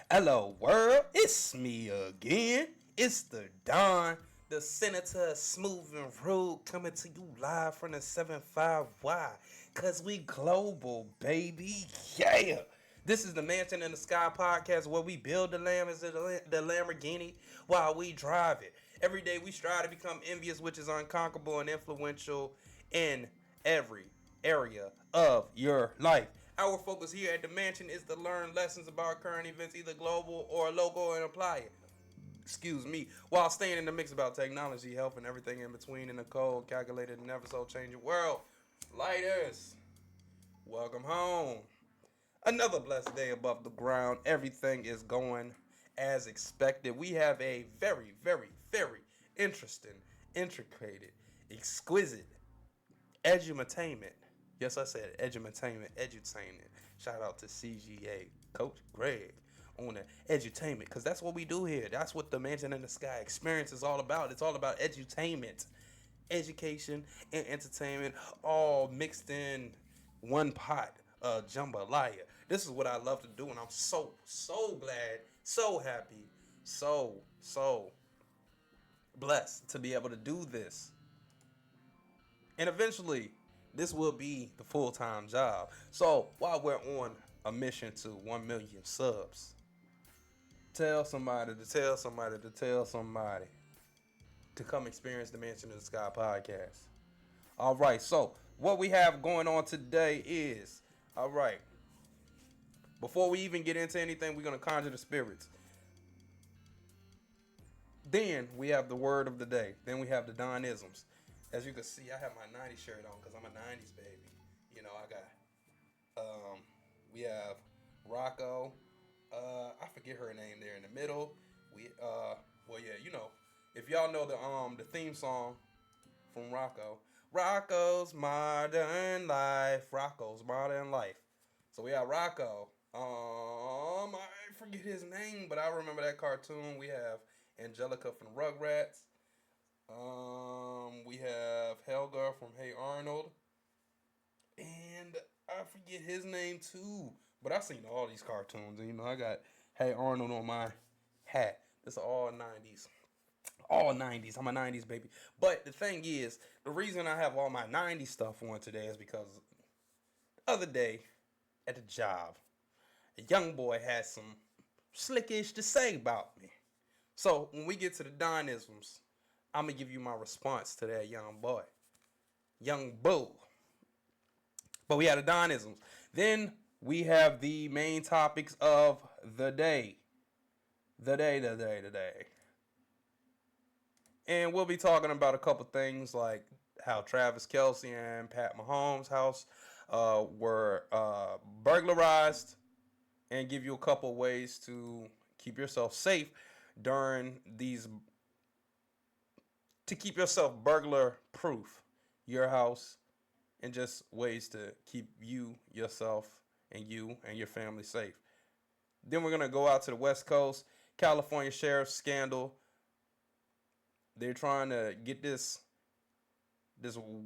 Hello world, it's me again. It's the Don, the Senator Smooth and Rude, coming to you live from the 75Y. Cause we global, baby. Yeah. This is the Mansion in the Sky podcast where we build the Lamb as the Lamborghini while we drive it. Every day we strive to become envious, which is unconquerable and influential in every area of your life. Our focus here at the mansion is to learn lessons about current events, either global or local, and apply it. Excuse me, while staying in the mix about technology, health, and everything in between in a cold, calculated, and ever so changing world. Lighters, welcome home. Another blessed day above the ground. Everything is going as expected. We have a very, very, very interesting, intricate, exquisite edutainment. Yes, I said edutainment. Shout out to CGA, Coach Greg, on the edutainment, because that's what we do here. That's what the Mansion in the Sky experience is all about. It's all about edutainment, education, and entertainment, all mixed in one pot, jambalaya. This is what I love to do, and I'm so glad, so happy, so blessed to be able to do this. And eventually, this will be the full-time job. So while we're on a mission to 1 million subs, tell somebody to tell somebody to tell somebody to come experience the Mansion in the Sky podcast. All right, so what we have going on today is, all right, before we even get into anything, we're going to conjure the spirits. Then we have the word of the day. Then we have the Donisms. As you can see, I have my 90s shirt on because I'm a 90s baby. You know, I got, we have Rocco. I forget her name there in the middle. Well, yeah, you know, if y'all know the theme song from Rocco, Rocco's Modern Life. Rocco's Modern Life. So we have Rocco. I forget his name, but I remember that cartoon. We have Angelica from Rugrats. We have Helga from Hey Arnold. And I forget his name too. But I've seen all these cartoons. And, you know, I got Hey Arnold on my hat. This is all 90s. All 90s. I'm a 90s baby. But the thing is, the reason I have all my 90s stuff on today is because the other day at the job, a young boy had some slickish to say about me. So when we get to the Donisms, I'm going to give you my response to that young boy. Young bull. But we had the Donisms. Then we have the main topics of the day. The day. And we'll be talking about a couple things like how Travis Kelce and Pat Mahomes' house were burglarized, and give you a couple ways to keep yourself safe during these, to keep yourself burglar proof, your house, and just ways to keep you, yourself, and your family safe. Then we're going to go out to the West Coast. California sheriff's scandal. They're trying to get this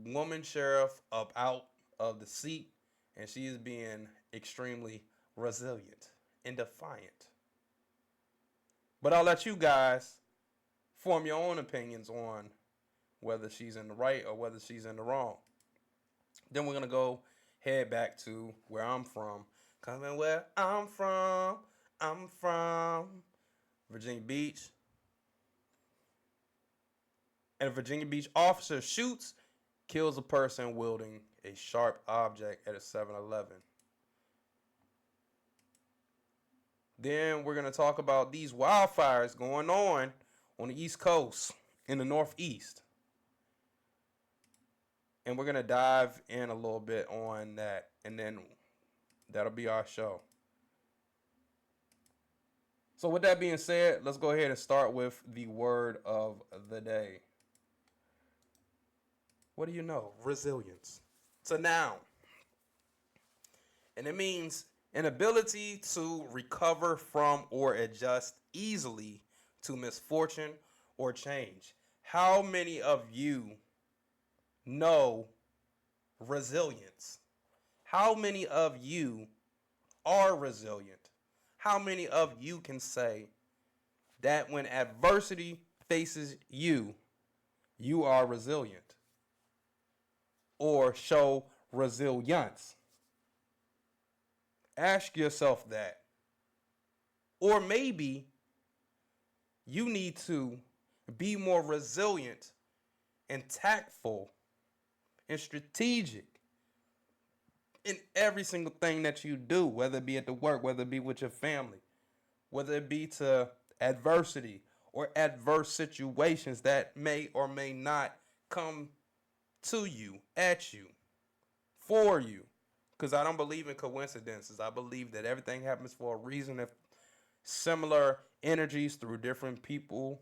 woman sheriff up out of the seat, and she is being extremely resilient and defiant. But I'll let you guys form your own opinions on whether she's in the right or whether she's in the wrong. Then we're going to go head back to where I'm from. Coming where I'm from Virginia Beach. And a Virginia Beach officer shoots, kills a person wielding a sharp object at a 7-Eleven. Then we're going to talk about these wildfires going on the East Coast, in the Northeast. And we're going to dive in a little bit on that. And then that'll be our show. So with that being said, let's go ahead and start with the word of the day. What do you know? Resilience. It's a noun. And it means an ability to recover from or adjust easily to misfortune or change. How many of you know resilience? How many of you are resilient? how many of you can say that when adversity faces you, you are resilient or show resilience? Ask yourself that. Or maybe you need to be more resilient and tactful and strategic in every single thing that you do, whether it be at the work, whether it be with your family, whether it be to adversity or adverse situations that may or may not come to you, at you, for you. Because I don't believe in coincidences. I believe that everything happens for a reason. If similar energies through different people,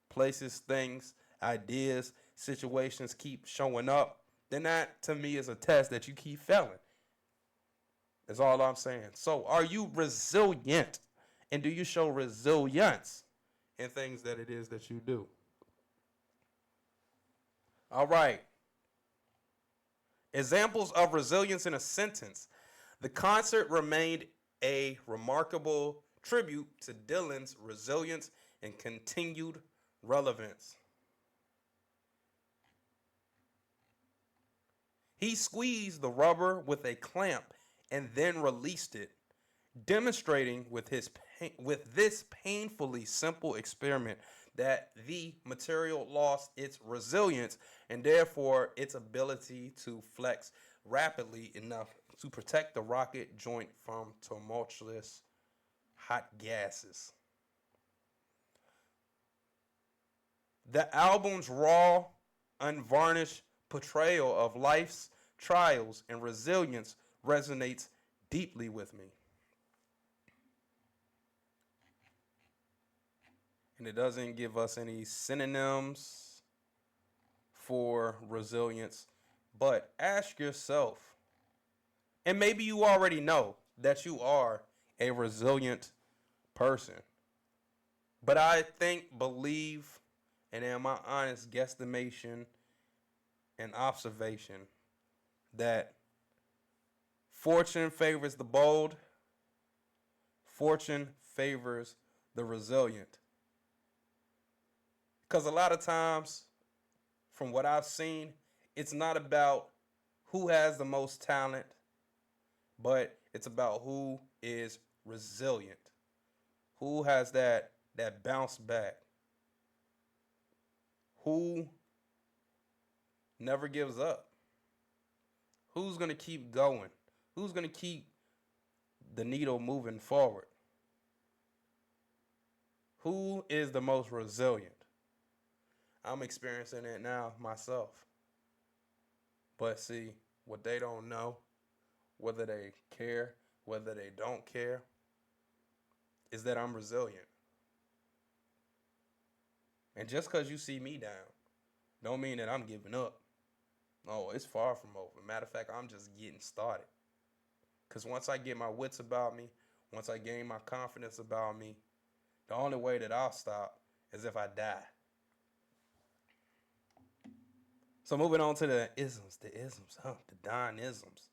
places, things, ideas, situations keep showing up, then that to me is a test that you keep failing. That's all I'm saying. So, are you resilient? And do you show resilience in things that it is that you do? All right. Examples of resilience in a sentence. The concert remained a remarkable tribute to Dylan's resilience and continued relevance. He squeezed the rubber with a clamp and then released it, demonstrating with this painfully simple experiment that the material lost its resilience and therefore its ability to flex rapidly enough to protect the rocket joint from tumultuous hot gases. The album's raw, unvarnished portrayal of life's trials and resilience resonates deeply with me. And it doesn't give us any synonyms for resilience. But ask yourself, and maybe you already know that you are a resilient person. But I think, believe, and in my honest guesstimation and observation, that fortune favors the bold, fortune favors the resilient. Because a lot of times, from what I've seen, it's not about who has the most talent, but it's about who is resilient, who has that bounce back, who never gives up, who's going to keep going, who's going to keep the needle moving forward, who is the most resilient. I'm experiencing it now myself. But see, what they don't know, whether they care, whether they don't care, is that I'm resilient. And just because you see me down, don't mean that I'm giving up. No, it's far from over. Matter of fact, I'm just getting started. Because once I get my wits about me, once I gain my confidence about me, the only way that I'll stop is if I die. So moving on to the isms, the Donisms.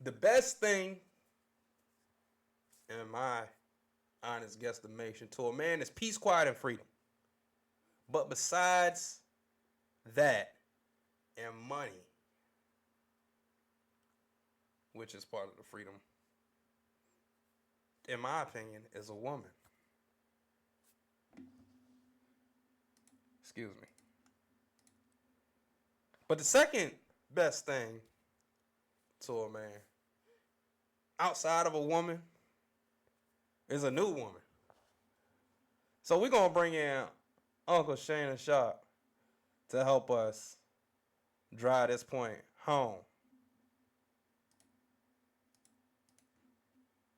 The best thing, in my honest guesstimation, to a man is peace, quiet, and freedom. But besides that, and money, which is part of the freedom, in my opinion, is a woman. Excuse me. But the second best thing to a man, outside of a woman, is a new woman. So we're going to bring in Uncle Shannon Sharp to help us drive this point home.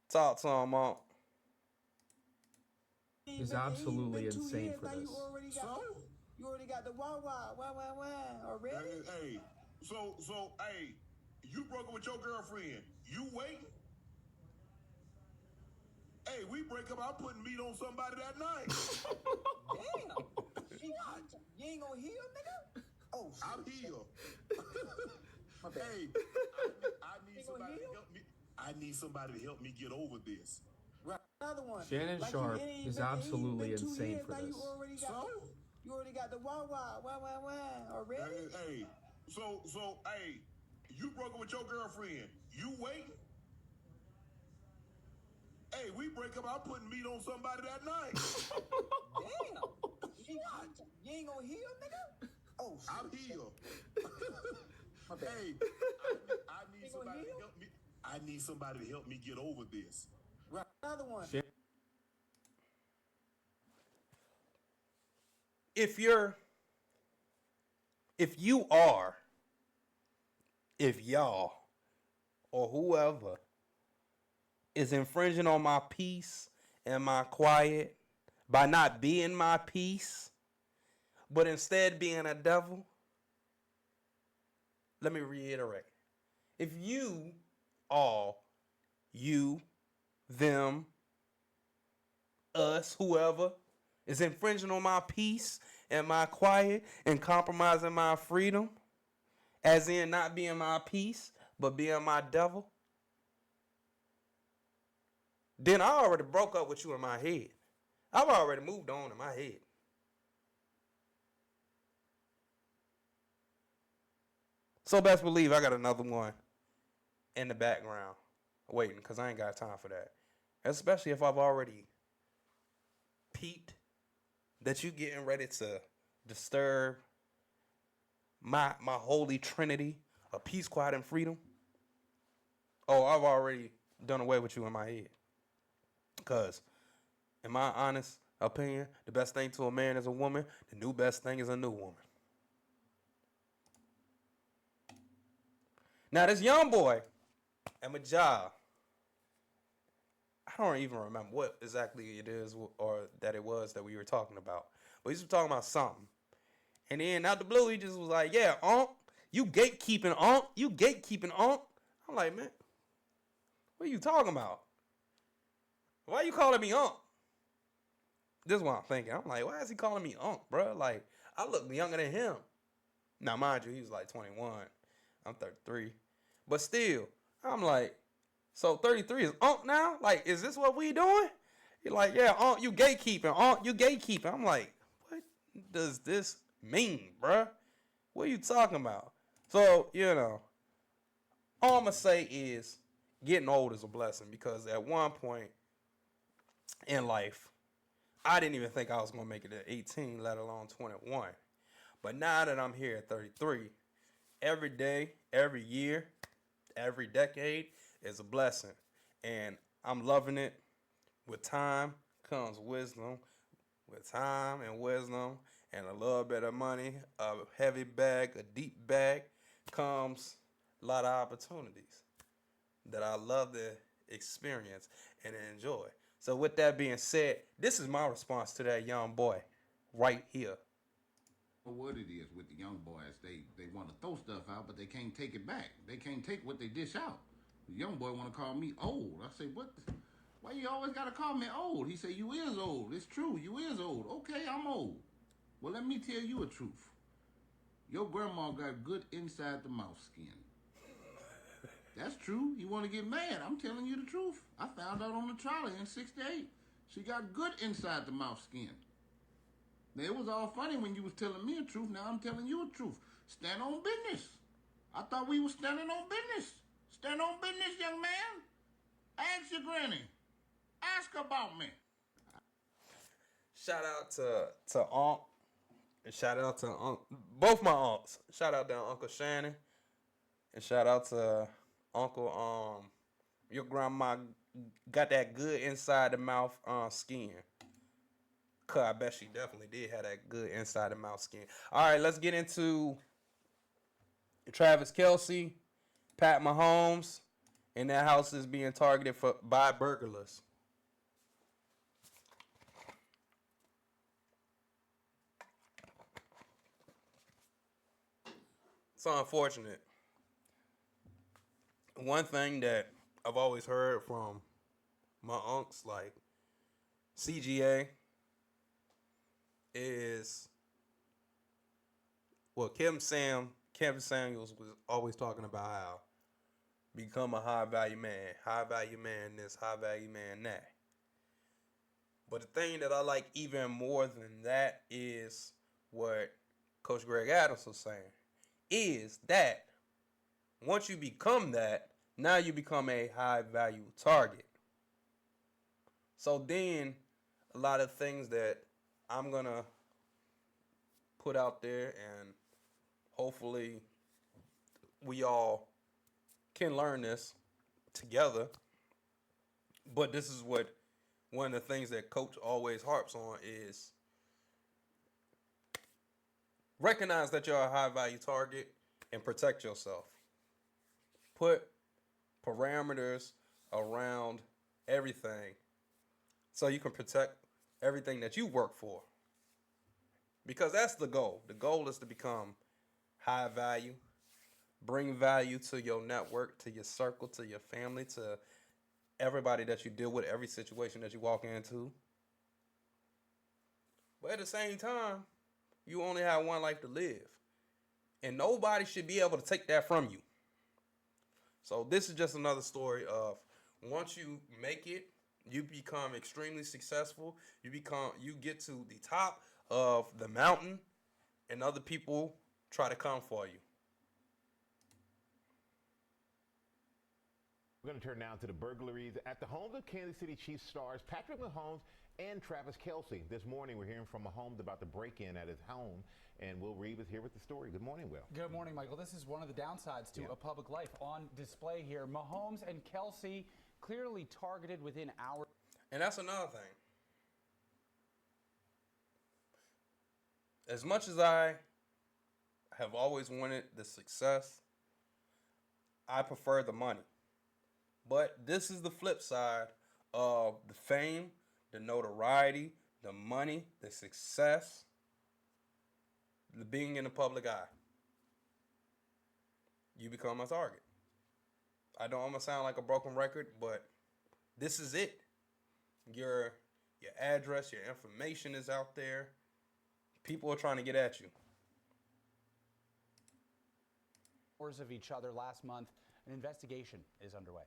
Talk to him, Unc. Is absolutely insane for this. You already got the wah already. Hey, hey, you broke up with your girlfriend. You waiting? Hey, we break up. I'm putting meat on somebody that night. Damn. You ain't gonna heal, nigga? Oh, shit. I'm healed. My bad. Hey, I somebody to help me. I need somebody to help me get over this. Right. Another one. Shannon Like Sharp it ain't is been- it ain't absolutely been 2 insane years, for now this. You already got the wah already. Hey, so, hey, you broke up with your girlfriend. You wait. Hey, we break up. I'm putting meat on somebody that night. Damn. You ain't gonna heal, nigga? Oh, shit. I'm healed. My bad. Hey, I need somebody to help me. I need somebody to help me get over this. Right. Another one. If y'all, or whoever is infringing on my peace and my quiet by not being my peace, but instead being a devil, let me reiterate. If you all, you, them, us, whoever, is infringing on my peace and my quiet and compromising my freedom, as in not being my peace, but being my devil, then I already broke up with you in my head. I've already moved on in my head. So best believe I got another one in the background waiting, because I ain't got time for that. Especially if I've already peeped that you getting ready to disturb my holy trinity of peace, quiet, and freedom. Oh, I've already done away with you in my head. Because, in my honest opinion, the best thing to a man is a woman. The new best thing is a new woman. Now, this young boy at my job, I don't even remember what exactly it is or that it was that we were talking about. But he was talking about something. And then out the blue, he just was like, yeah, you gatekeeping, you gatekeeping, I'm like, man, what are you talking about? Why are you calling me This is what I'm thinking. I'm like, why is he calling me bro? Like, I look younger than him. Now, mind you, he was like 21. I'm 33. But still, I'm like, so 33 is now? Like, is this what we doing? He's like, yeah, you gatekeeping, you gatekeeping. I'm like, what does this mean, bruh? What are you talking about? So, all I'm going to say is getting old is a blessing, because at one point in life, I didn't even think I was going to make it to 18, let alone 21. But now that I'm here at 33, every day, every year, every decade is a blessing. And I'm loving it. With time comes wisdom. With time and wisdom and a little bit of money, a heavy bag, a deep bag, comes a lot of opportunities that I love to experience and enjoy. So with that being said, this is my response to that young boy right here. What it is with the young boys, they want to throw stuff out, but they can't take it back. They can't take what they dish out. The young boy want to call me old. I say, what? Why you always got to call me old? He say, you is old. It's true, you is old. Okay, I'm old. Well, let me tell you a truth. Your grandma got good inside the mouth skin. That's true. You want to get mad? I'm telling you the truth. I found out on the trolley in '68. She got good inside the mouth skin. Now, it was all funny when you was telling me the truth. Now I'm telling you the truth. Stand on business. I thought we were standing on business. Stand on business, young man. Ask your granny. Ask about me. Shout out to Unc. And shout out to both my aunts. Shout out to Uncle Shannon. And shout out to Uncle your grandma got that good inside the mouth skin. Cause I bet she definitely did have that good inside the mouth skin. Alright, let's get into Travis Kelce, Pat Mahomes, and that house is being targeted by burglars. It's unfortunate. One thing that I've always heard from my unks, like CGA, is Kevin Samuels was always talking about how become a high value man this, high value man that. But the thing that I like even more than that is what Coach Greg Adams was saying is that once you become that, now you become a high value target. So then a lot of things that I'm going to put out there, and hopefully we all can learn this together. But this is what one of the things that Coach always harps on is recognize that you're a high value target and protect yourself. Put parameters around everything so you can protect everything that you work for. Because that's the goal. The goal is to become high value, bring value to your network, to your circle, to your family, to everybody that you deal with, every situation that you walk into. But at the same time, you only have one life to live. And nobody should be able to take that from you. So this is just another story of once you make it, you become extremely successful. You get to the top of the mountain, and other people try to come for you. We're going to turn now to the burglaries at the home of Kansas City Chiefs stars Patrick Mahomes and Travis Kelce. This morning, we're hearing from Mahomes about the break-in at his home, and Will Reeve is here with the story. Good morning, Will. Good morning, Michael. This is one of the downsides to a public life on display here. Mahomes and Kelce clearly targeted within hours. And that's another thing. As much as I have always wanted the success, I prefer the money. But this is the flip side of the fame, the notoriety, the money, the success, the being in the public eye. You become a target. I know I'm going to sound like a broken record, but this is it. Your address, your information is out there. People are trying to get at you. Of each other last month, an investigation is underway.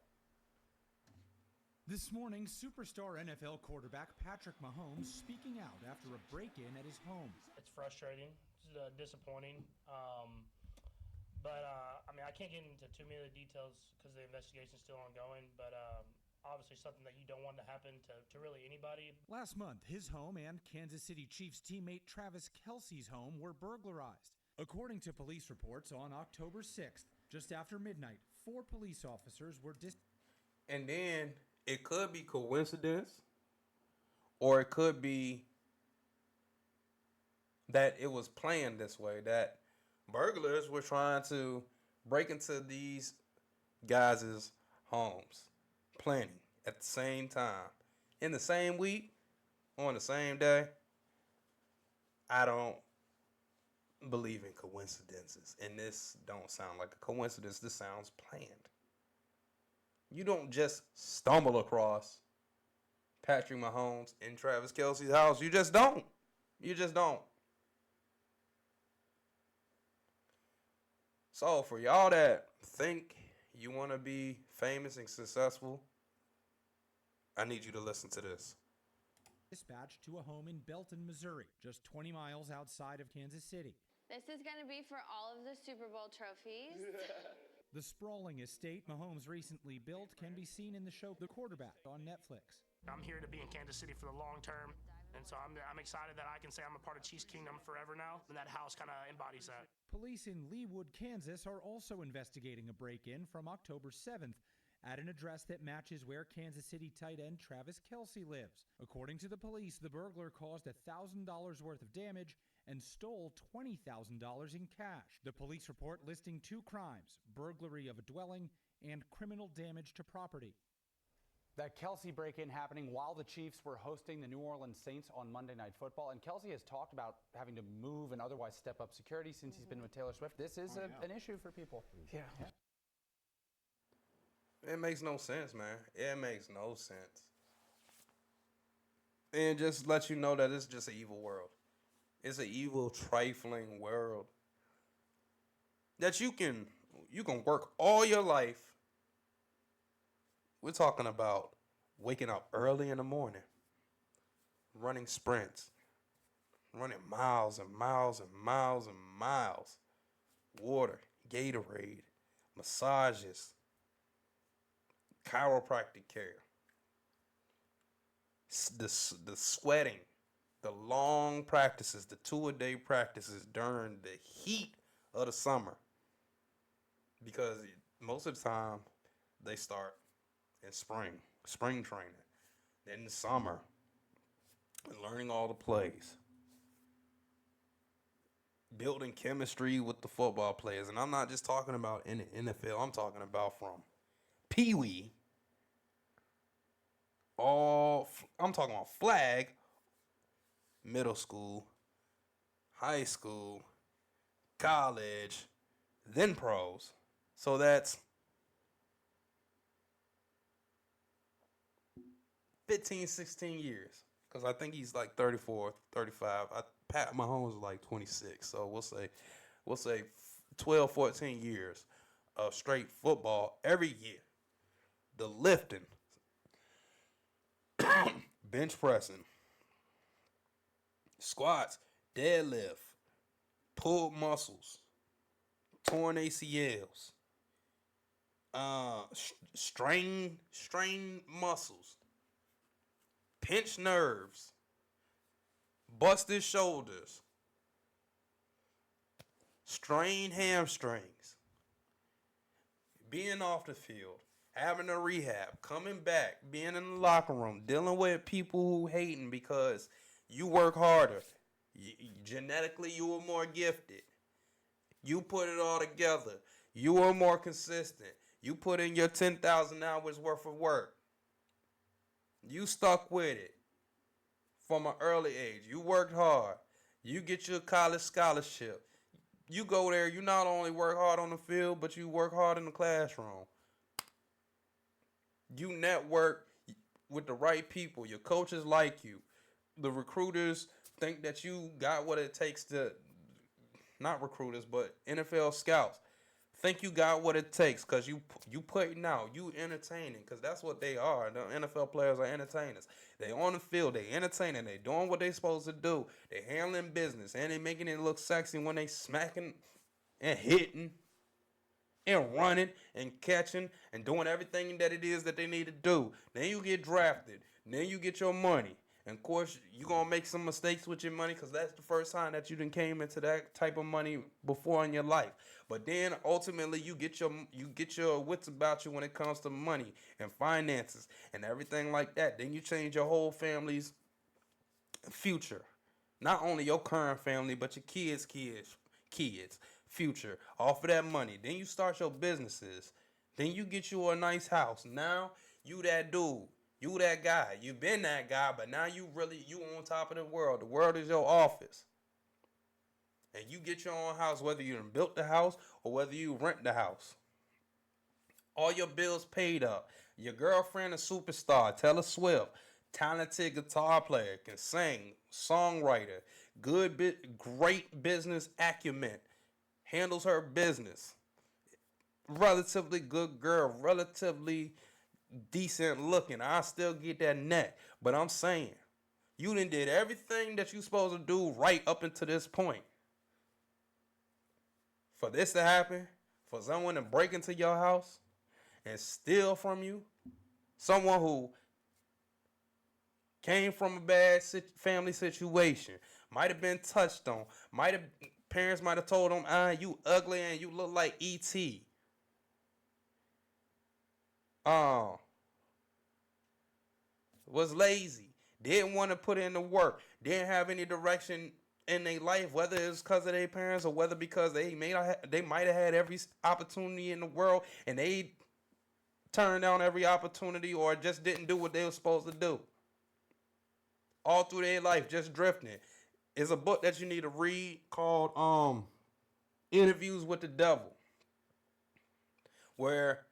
This morning, superstar NFL quarterback Patrick Mahomes speaking out after a break-in at his home. It's frustrating. It's disappointing. I can't get into too many of the details because the investigation is still ongoing, but obviously something that you don't want to happen to really anybody. Last month, his home and Kansas City Chiefs teammate Travis Kelce's home were burglarized. According to police reports, on October 6th, just after midnight, 4 police officers were And then it could be coincidence, or it could be that it was planned this way, that burglars were trying to break into these guys' homes, planning at the same time, in the same week, on the same day. I don't believe in coincidences, and this don't sound like a coincidence. This sounds planned. You don't just stumble across Patrick Mahomes in Travis Kelce's house. You just don't. You just don't. So for y'all that think you want to be famous and successful, I need you to listen to this. Dispatched to a home in Belton, Missouri, just 20 miles outside of Kansas City. This is going to be for all of the Super Bowl trophies. The sprawling estate Mahomes recently built can be seen in the show The Quarterback on Netflix. I'm here to be in Kansas City for the long term, and so I'm excited that I can say I'm a part of Chiefs Kingdom forever now, and that house kind of embodies that. Police in Leawood, Kansas are also investigating a break-in from October 7th at an address that matches where Kansas City tight end Travis Kelce lives. According to the police, the burglar caused $1,000 worth of damage and stole $20,000 in cash. The police report listing 2 crimes, burglary of a dwelling and criminal damage to property. That Kelce break-in happening while the Chiefs were hosting the New Orleans Saints on Monday Night Football. And Kelce has talked about having to move and otherwise step up security since he's been with Taylor Swift. This is an issue for people. Yeah. It makes no sense, man. It makes no sense. And just let you know that it's just an evil world. It's an evil, trifling world that you can work all your life We're talking about waking up early in the morning, running sprints, running miles and miles and miles and miles, water, Gatorade, massages, chiropractic care, the sweating, the long practices, the 2-a-day practices during the heat of the summer. Because most of the time, they start in spring training, then the summer, and learning all the plays, building chemistry with the football players. And I'm not just talking about in the NFL, I'm talking about from Pee Wee, I'm talking about flag, middle school, high school, college, then pros. So that's 15, 16 years. Because I think he's like 34, 35. Pat Mahomes is like 26. So we'll say 12, 14 years of straight football every year. The lifting, bench pressing, squats, deadlift, pulled muscles, torn ACLs, strained muscles, pinched nerves, busted shoulders, strained hamstrings, being off the field, having a rehab, coming back, being in the locker room, dealing with people who hating because you work harder. Genetically, you were more gifted. You put it all together. You were more consistent. You put in your 10,000 hours worth of work. You stuck with it from an early age. You worked hard. You get your college scholarship. You go there, you not only work hard on the field, but you work hard in the classroom. You network with the right people. Your coaches like you. The recruiters think that you got what it takes to, not recruiters, but NFL scouts think you got what it takes because you putting out, you entertaining, because that's what they are. The NFL players are entertainers. They on the field, they entertaining, they doing what they supposed to do. They handling business, and they making it look sexy when they smacking and hitting and running and catching and doing everything that it is that they need to do. Then you get drafted. Then you get your money. And of course, you're going to make some mistakes with your money because that's the first time that you done came into that type of money before in your life. But then ultimately you get your wits about you when it comes to money and finances and everything like that. Then you change your whole family's future. Not only your current family, but your kids' future off of that money. Then you start your businesses. Then you get you a nice house. Now you that dude. You that guy. You been that guy, but now you on top of the world. The world is your office. And you get your own house, whether you done built the house or whether you rent the house. All your bills paid up. Your girlfriend a superstar, Taylor Swift, talented guitar player, can sing, songwriter, great business acumen, handles her business. Relatively good girl, relatively decent looking. I still get that neck. But I'm saying, you done did everything that you supposed to do right up until this point. For this to happen, for someone to break into your house and steal from you, someone who came from a bad family situation, might have been touched on, parents might have told them, you ugly and you look like E.T. Was lazy, didn't want to put in the work, didn't have any direction in their life, whether it's because of their parents or whether because they might have had every opportunity in the world and they turned down every opportunity or just didn't do what they were supposed to do. All through their life, just drifting. It's a book that you need to read called Interviews with the Devil, where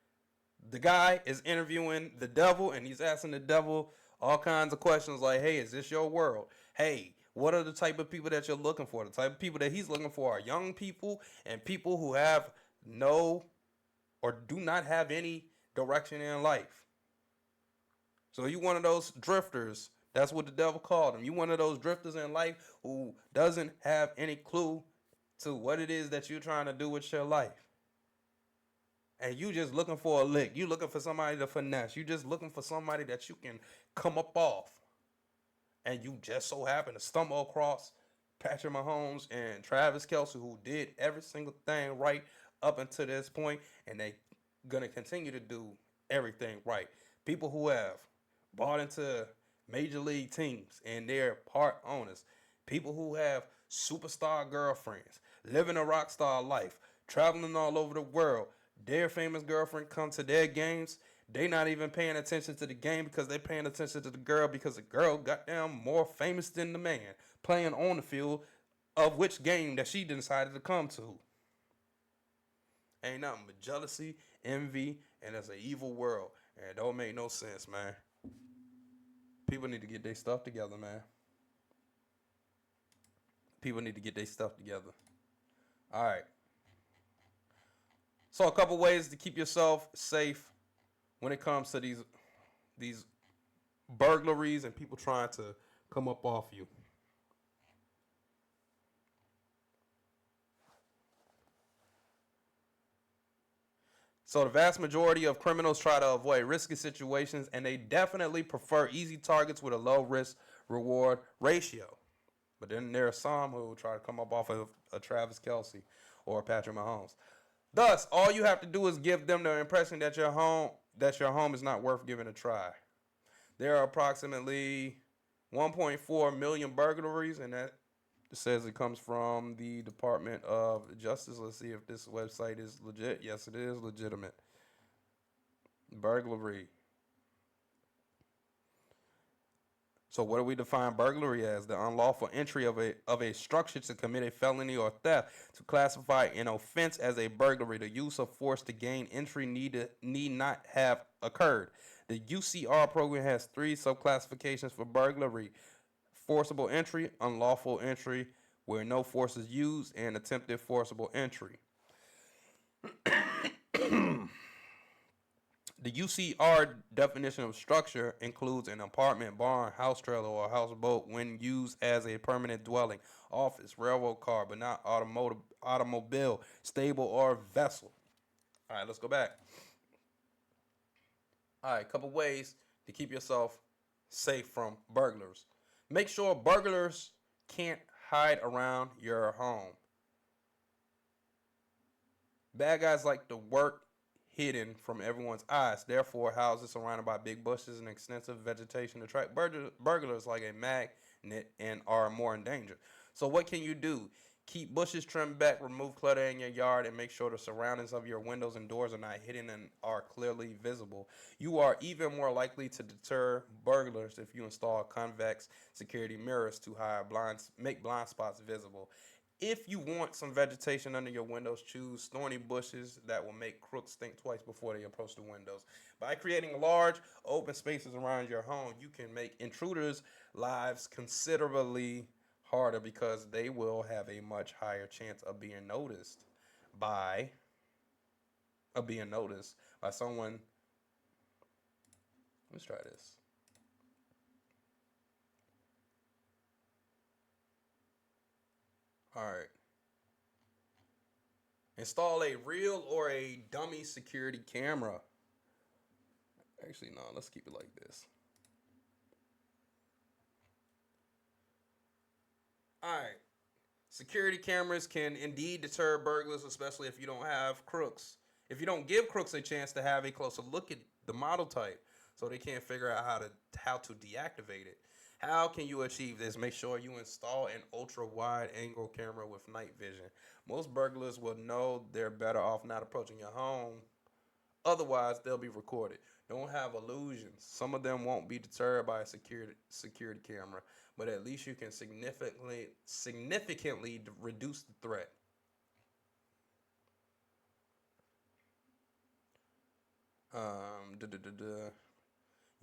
the guy is interviewing the devil and he's asking the devil all kinds of questions like, hey, is this your world? Hey, what are the type of people that you're looking for? The type of people that he's looking for are young people and people who have no or do not have any direction in life. So you one of those drifters. That's what the devil called him. You one of those drifters in life who doesn't have any clue to what it is that you're trying to do with your life. And you just looking for a lick. You looking for somebody to finesse. You just looking for somebody that you can come up off. And you just so happen to stumble across Patrick Mahomes and Travis Kelce, who did every single thing right up until this point, and they gonna continue to do everything right. People who have bought into major league teams and they're part owners. People who have superstar girlfriends, living a rock star life, traveling all over the world. Their famous girlfriend come to their games. They not even paying attention to the game because they paying attention to the girl because the girl got down more famous than the man playing on the field of which game that she decided to come to. Ain't nothing but jealousy, envy, and it's an evil world. And it don't make no sense, man. People need to get their stuff together, man. People need to get their stuff together. All right. So a couple ways to keep yourself safe when it comes to these burglaries and people trying to come up off you. So the vast majority of criminals try to avoid risky situations, and they definitely prefer easy targets with a low risk reward ratio. But then there are some who try to come up off of a Travis Kelce or a Patrick Mahomes. Thus, all you have to do is give them the impression that your home is not worth giving a try. There are approximately 1.4 million burglaries, and that says it comes from the Department of Justice. Let's see if this website is legit. Yes, it is legitimate. Burglary. So what do we define burglary as? The unlawful entry of a structure to commit a felony or theft. To classify an offense as a burglary, the use of force to gain entry need not have occurred. The UCR program has 3 subclassifications for burglary: forcible entry, unlawful entry where no force is used, and attempted forcible entry. The UCR definition of structure includes an apartment, barn, house trailer, or houseboat when used as a permanent dwelling, office, railroad car, but not automobile, stable, or vessel. All right, let's go back. All right, a couple ways to keep yourself safe from burglars. Make sure burglars can't hide around your home. Bad guys like to work hidden from everyone's eyes. Therefore, houses surrounded by big bushes and extensive vegetation attract burglars like a magnet and are more in danger. So what can you do? Keep bushes trimmed back, remove clutter in your yard, and make sure the surroundings of your windows and doors are not hidden and are clearly visible. You are even more likely to deter burglars if you install convex security mirrors to make blind spots visible. If you want some vegetation under your windows, choose thorny bushes that will make crooks think twice before they approach the windows. By creating large open spaces around your home, you can make intruders' lives considerably harder because they will have a much higher chance of being noticed by someone. Let's try this. All right. Install a real or a dummy security camera. Actually, no, let's keep it like this. All right. Security cameras can indeed deter burglars, especially if you don't have crooks. If you don't give crooks a chance to have a closer look at the model type, so they can't figure out how to deactivate it. How can you achieve this? Make sure you install an ultra-wide angle camera with night vision. Most burglars will know they're better off not approaching your home. Otherwise, they'll be recorded. Don't have illusions. Some of them won't be deterred by a security camera, but at least you can significantly reduce the threat.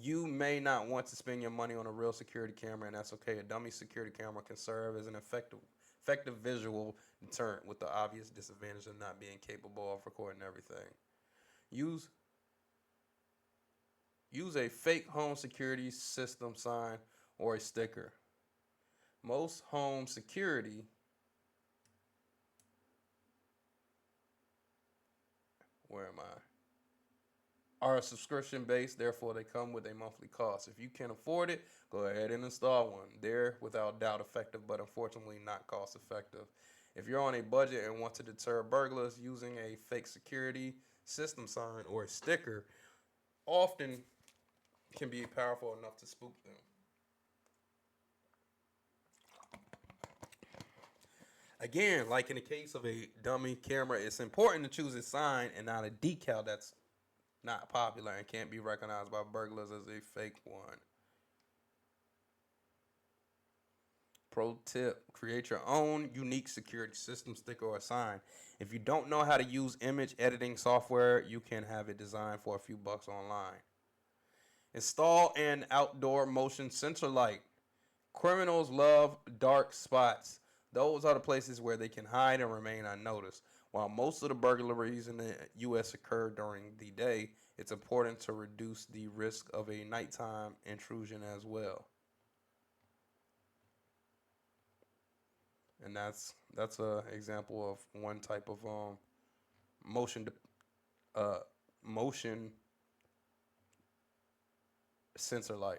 You may not want to spend your money on a real security camera, and that's okay. A dummy security camera can serve as an effective visual deterrent with the obvious disadvantage of not being capable of recording everything. Use Use a fake home security system sign or a sticker. Most home security where am I? Are subscription based, therefore they come with a monthly cost. If you can afford it, go ahead and install one. They're without doubt effective, but unfortunately not cost effective. If you're on a budget and want to deter burglars, using a fake security system sign or a sticker often can be powerful enough to spook them. Again, like in the case of a dummy camera, it's important to choose a sign and not a decal that's not popular and can't be recognized by burglars as a fake one. Pro tip, create your own unique security system, sticker, or sign. If you don't know how to use image editing software, you can have it designed for a few bucks online. Install an outdoor motion sensor light. Criminals love dark spots. Those are the places where they can hide and remain unnoticed. While most of the burglaries in the U.S. occur during the day, it's important to reduce the risk of a nighttime intrusion as well. And that's an example of one type of motion motion sensor light.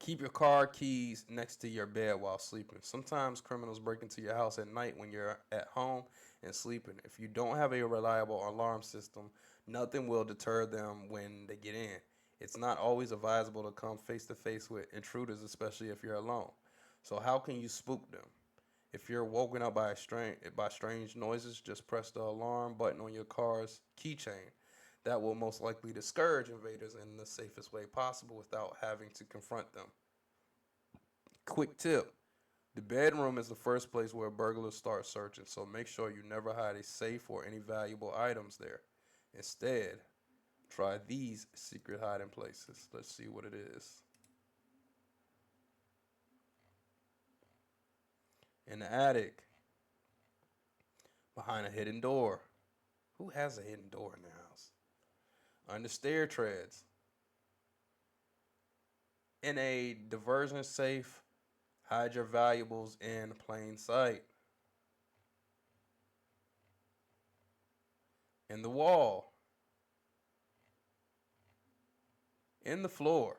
Keep your car keys next to your bed while sleeping. Sometimes criminals break into your house at night when you're at home and sleeping. If you don't have a reliable alarm system, nothing will deter them when they get in. It's not always advisable to come face to face with intruders, especially if you're alone. So how can you spook them? If you're woken up by strange noises, just press the alarm button on your car's keychain. That will most likely discourage invaders in the safest way possible without having to confront them. Quick tip. The bedroom is the first place where burglars start searching, so make sure you never hide a safe or any valuable items there. Instead, try these secret hiding places. Let's see what it is. In the attic, behind a hidden door. Who has a hidden door in their house? Under stair treads. In a diversion safe, hide your valuables in plain sight. In the wall. In the floor.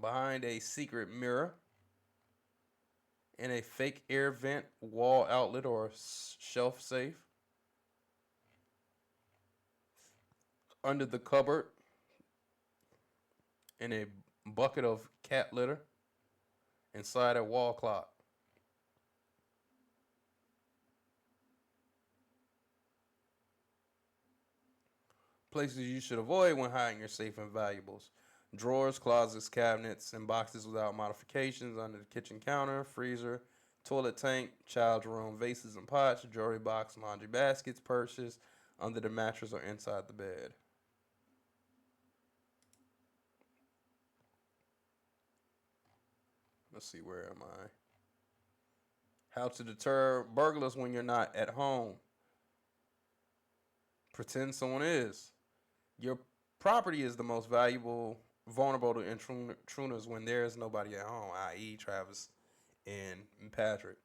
Behind a secret mirror. In a fake air vent, wall outlet, or shelf safe. Under the cupboard. In a bucket of cat litter. Inside a wall clock. Places you should avoid when hiding your safe and valuables. Drawers, closets, cabinets, and boxes without modifications under the kitchen counter, freezer, toilet tank, child's room, vases and pots, jewelry box, laundry baskets, purses, under the mattress or inside the bed. Let's see, where am I? How to deter burglars when you're not at home. Pretend someone is. Your property is the most vulnerable to intruders when there is nobody at home, i.e. Travis and Patrick.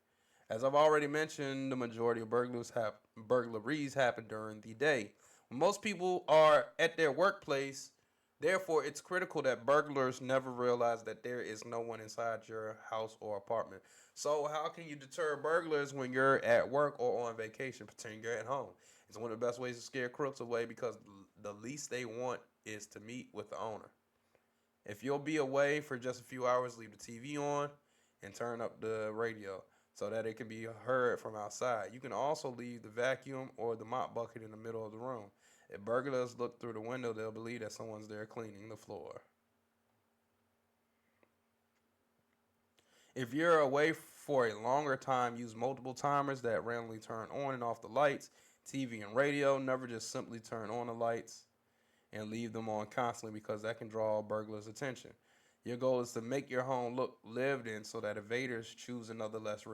As I've already mentioned, the majority of burglaries happen during the day. When most people are at their workplace, therefore it's critical that burglars never realize that there is no one inside your house or apartment. So how can you deter burglars when you're at work or on vacation? Pretend you're at home. It's one of the best ways to scare crooks away because the least they want is to meet with the owner. If you'll be away for just a few hours, leave the TV on and turn up the radio so that it can be heard from outside. You can also leave the vacuum or the mop bucket in the middle of the room. If burglars look through the window, they'll believe that someone's there cleaning the floor. If you're away for a longer time, use multiple timers that randomly turn on and off the lights, TV and radio. Never just simply turn on the lights and leave them on constantly because that can draw burglars' attention. Your goal is to make your home look lived in so that invaders choose another less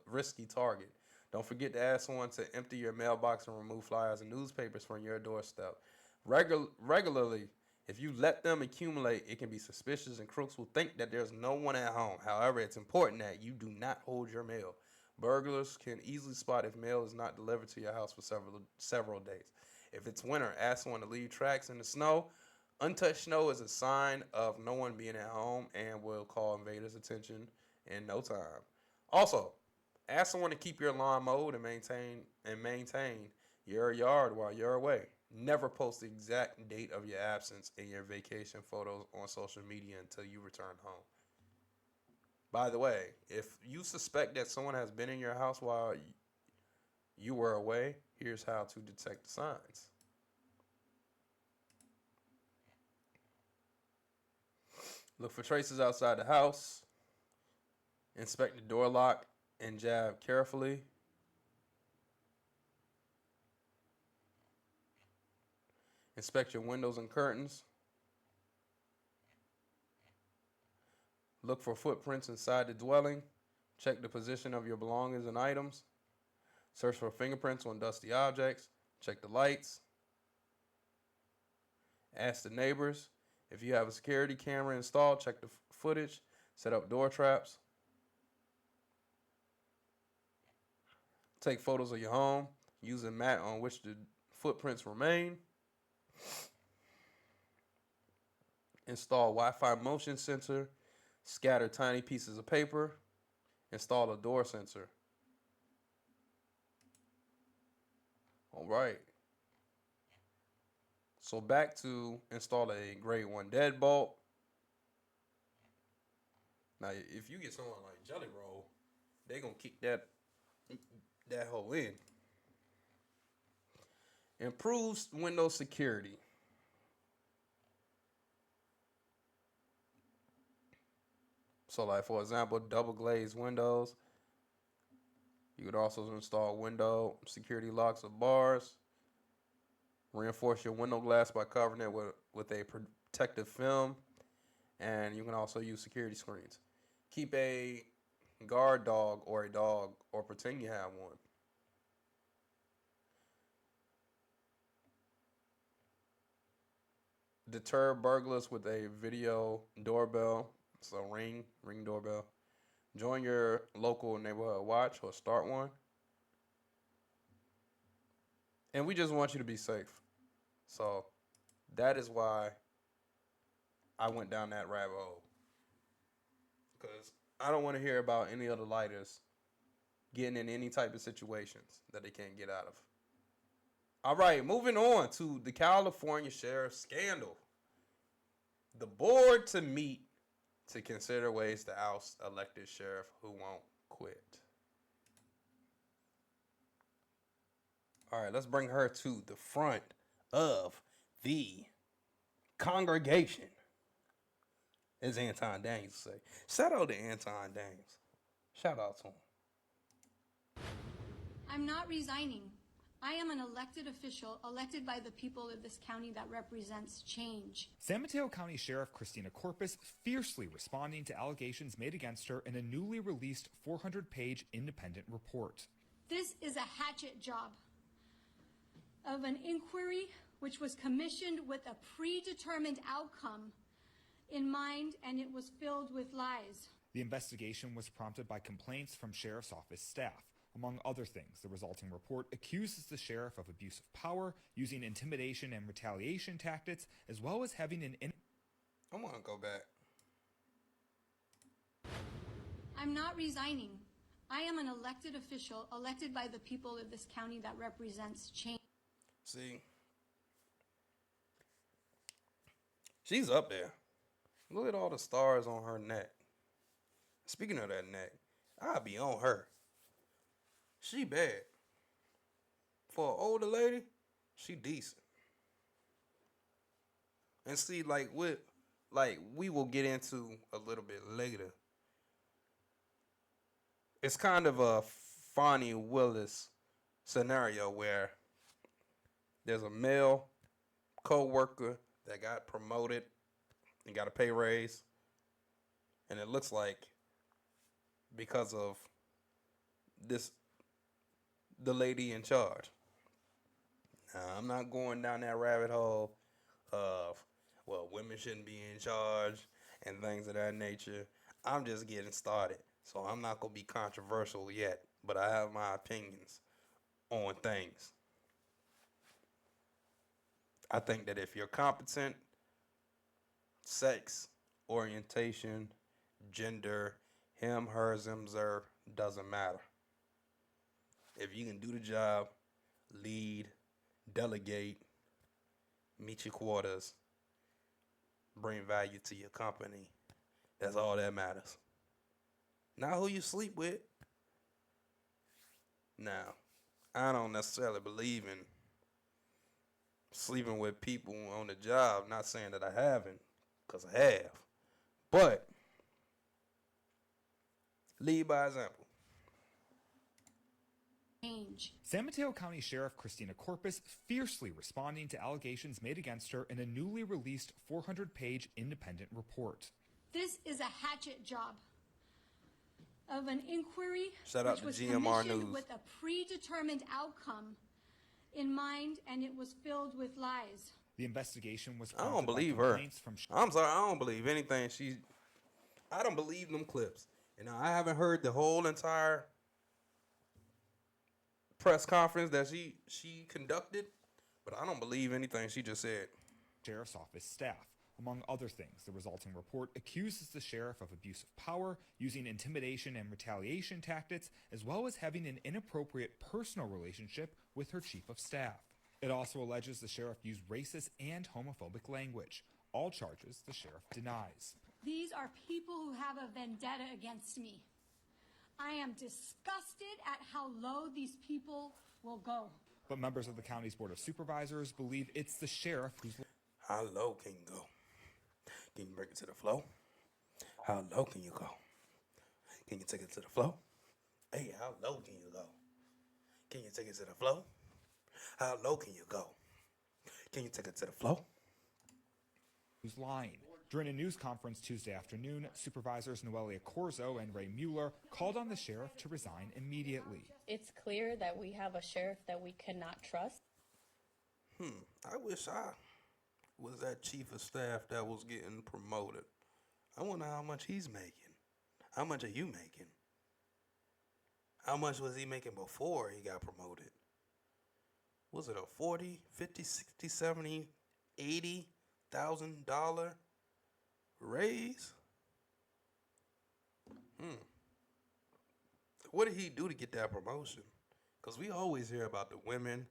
risky target. Don't forget to ask someone to empty your mailbox and remove flyers and newspapers from your doorstep. Regularly, if you let them accumulate, it can be suspicious and crooks will think that there's no one at home. However, it's important that you do not hold your mail. Burglars can easily spot if mail is not delivered to your house for several days. If it's winter, ask someone to leave tracks in the snow. Untouched snow is a sign of no one being at home and will call invaders' attention in no time. Also, ask someone to keep your lawn mowed and maintain your yard while you're away. Never post the exact date of your absence in your vacation photos on social media until you return home. By the way, if you suspect that someone has been in your house while you were away, here's how to detect the signs. Look for traces outside the house. Inspect the door lock and jab carefully. Inspect your windows and curtains. Look for footprints inside the dwelling. Check the position of your belongings and items. Search for fingerprints on dusty objects. Check the lights. Ask the neighbors. If you have a security camera installed, check the footage. Set up door traps. Take photos of your home. Use a mat on which the footprints remain. Install Wi-Fi motion sensor. Scatter tiny pieces of paper. Install a door sensor. All right. So back to install a grade 1 deadbolt. Now, if you get someone like Jelly Roll, they gonna kick that hole in. Improves Windows security. So, like for example, double glazed windows. You could also install window security locks or bars. Reinforce your window glass by covering it with a protective film. And you can also use security screens. Keep a guard dog or pretend you have one. Deter burglars with a video doorbell. So ring doorbell. Join your local neighborhood watch or start one. And we just want you to be safe. So that is why I went down that rabbit hole. Because I don't want to hear about any other lighters getting in any type of situations that they can't get out of. All right, moving on to the California sheriff scandal. The board to meet to consider ways to oust elected sheriff who won't quit. All right, let's bring her to the front of the congregation, as Anton Daniels say. Shout out to Anton Daniels. Shout out to him. I'm not resigning. I am an elected official, elected by the people of this county that represents change. San Mateo County Sheriff Christina Corpus fiercely responding to allegations made against her in a newly released 400-page independent report. This is a hatchet job of an inquiry which was commissioned with a predetermined outcome in mind, and it was filled with lies. The investigation was prompted by complaints from Sheriff's Office staff. Among other things, the resulting report accuses the sheriff of abuse of power, using intimidation and retaliation tactics, as well as having an... I want to go back. I'm not resigning. I am an elected official, elected by the people of this county that represents change. See? She's up there. Look at all the stars on her neck. Speaking of that neck, I'll be on her. She bad. For an older lady, she decent. And see, we will get into a little bit later. It's kind of a Fonnie Willis scenario where there's a male co-worker that got promoted and got a pay raise. And it looks like because of this the lady in charge. Now, I'm not going down that rabbit hole of, well, women shouldn't be in charge and things of that nature. I'm just getting started. So I'm not going to be controversial yet, but I have my opinions on things. I think that if you're competent, sex, orientation, gender, him, her, them, zer, doesn't matter. If you can do the job, lead, delegate, meet your quotas, bring value to your company, that's all that matters. Not who you sleep with. Now, I don't necessarily believe in sleeping with people on the job. Not saying that I haven't, because I have. But lead by example. San Mateo County Sheriff Christina Corpus fiercely responding to allegations made against her in a newly released 400-page independent report. This is a hatchet job of an inquiry Shout out which to was GMR commissioned News. with a predetermined outcome in mind, and it was filled with lies. The investigation was I don't prompted by believe her. complaints from I'm sorry, I don't believe anything I don't believe them clips. And I haven't heard the whole entire press conference that she conducted, but I don't believe anything she just said. Sheriff's Office staff. Among other things, the resulting report accuses the sheriff of abuse of power, using intimidation and retaliation tactics, as well as having an inappropriate personal relationship with her chief of staff. It also alleges the sheriff used racist and homophobic language. All charges the sheriff denies. These are people who have a vendetta against me. I am disgusted at how low these people will go. But members of the county's Board of Supervisors believe it's the sheriff who's... How low can you go? Can you bring it to the flow? How low can you go? Can you take it to the flow? Hey, how low can you go? Can you take it to the flow? How low can you go? Can you take it to the flow? Who's lying. During a news conference Tuesday afternoon, Supervisors Noelia Corzo and Ray Mueller called on the sheriff to resign immediately. It's clear that we have a sheriff that we cannot trust. I wish I was that chief of staff that was getting promoted. I wonder how much he's making. How much are you making? How much was he making before he got promoted? Was it a 40, 50, 60, 70, $80,000 raise? What did he do to get that promotion? Because we always hear about the women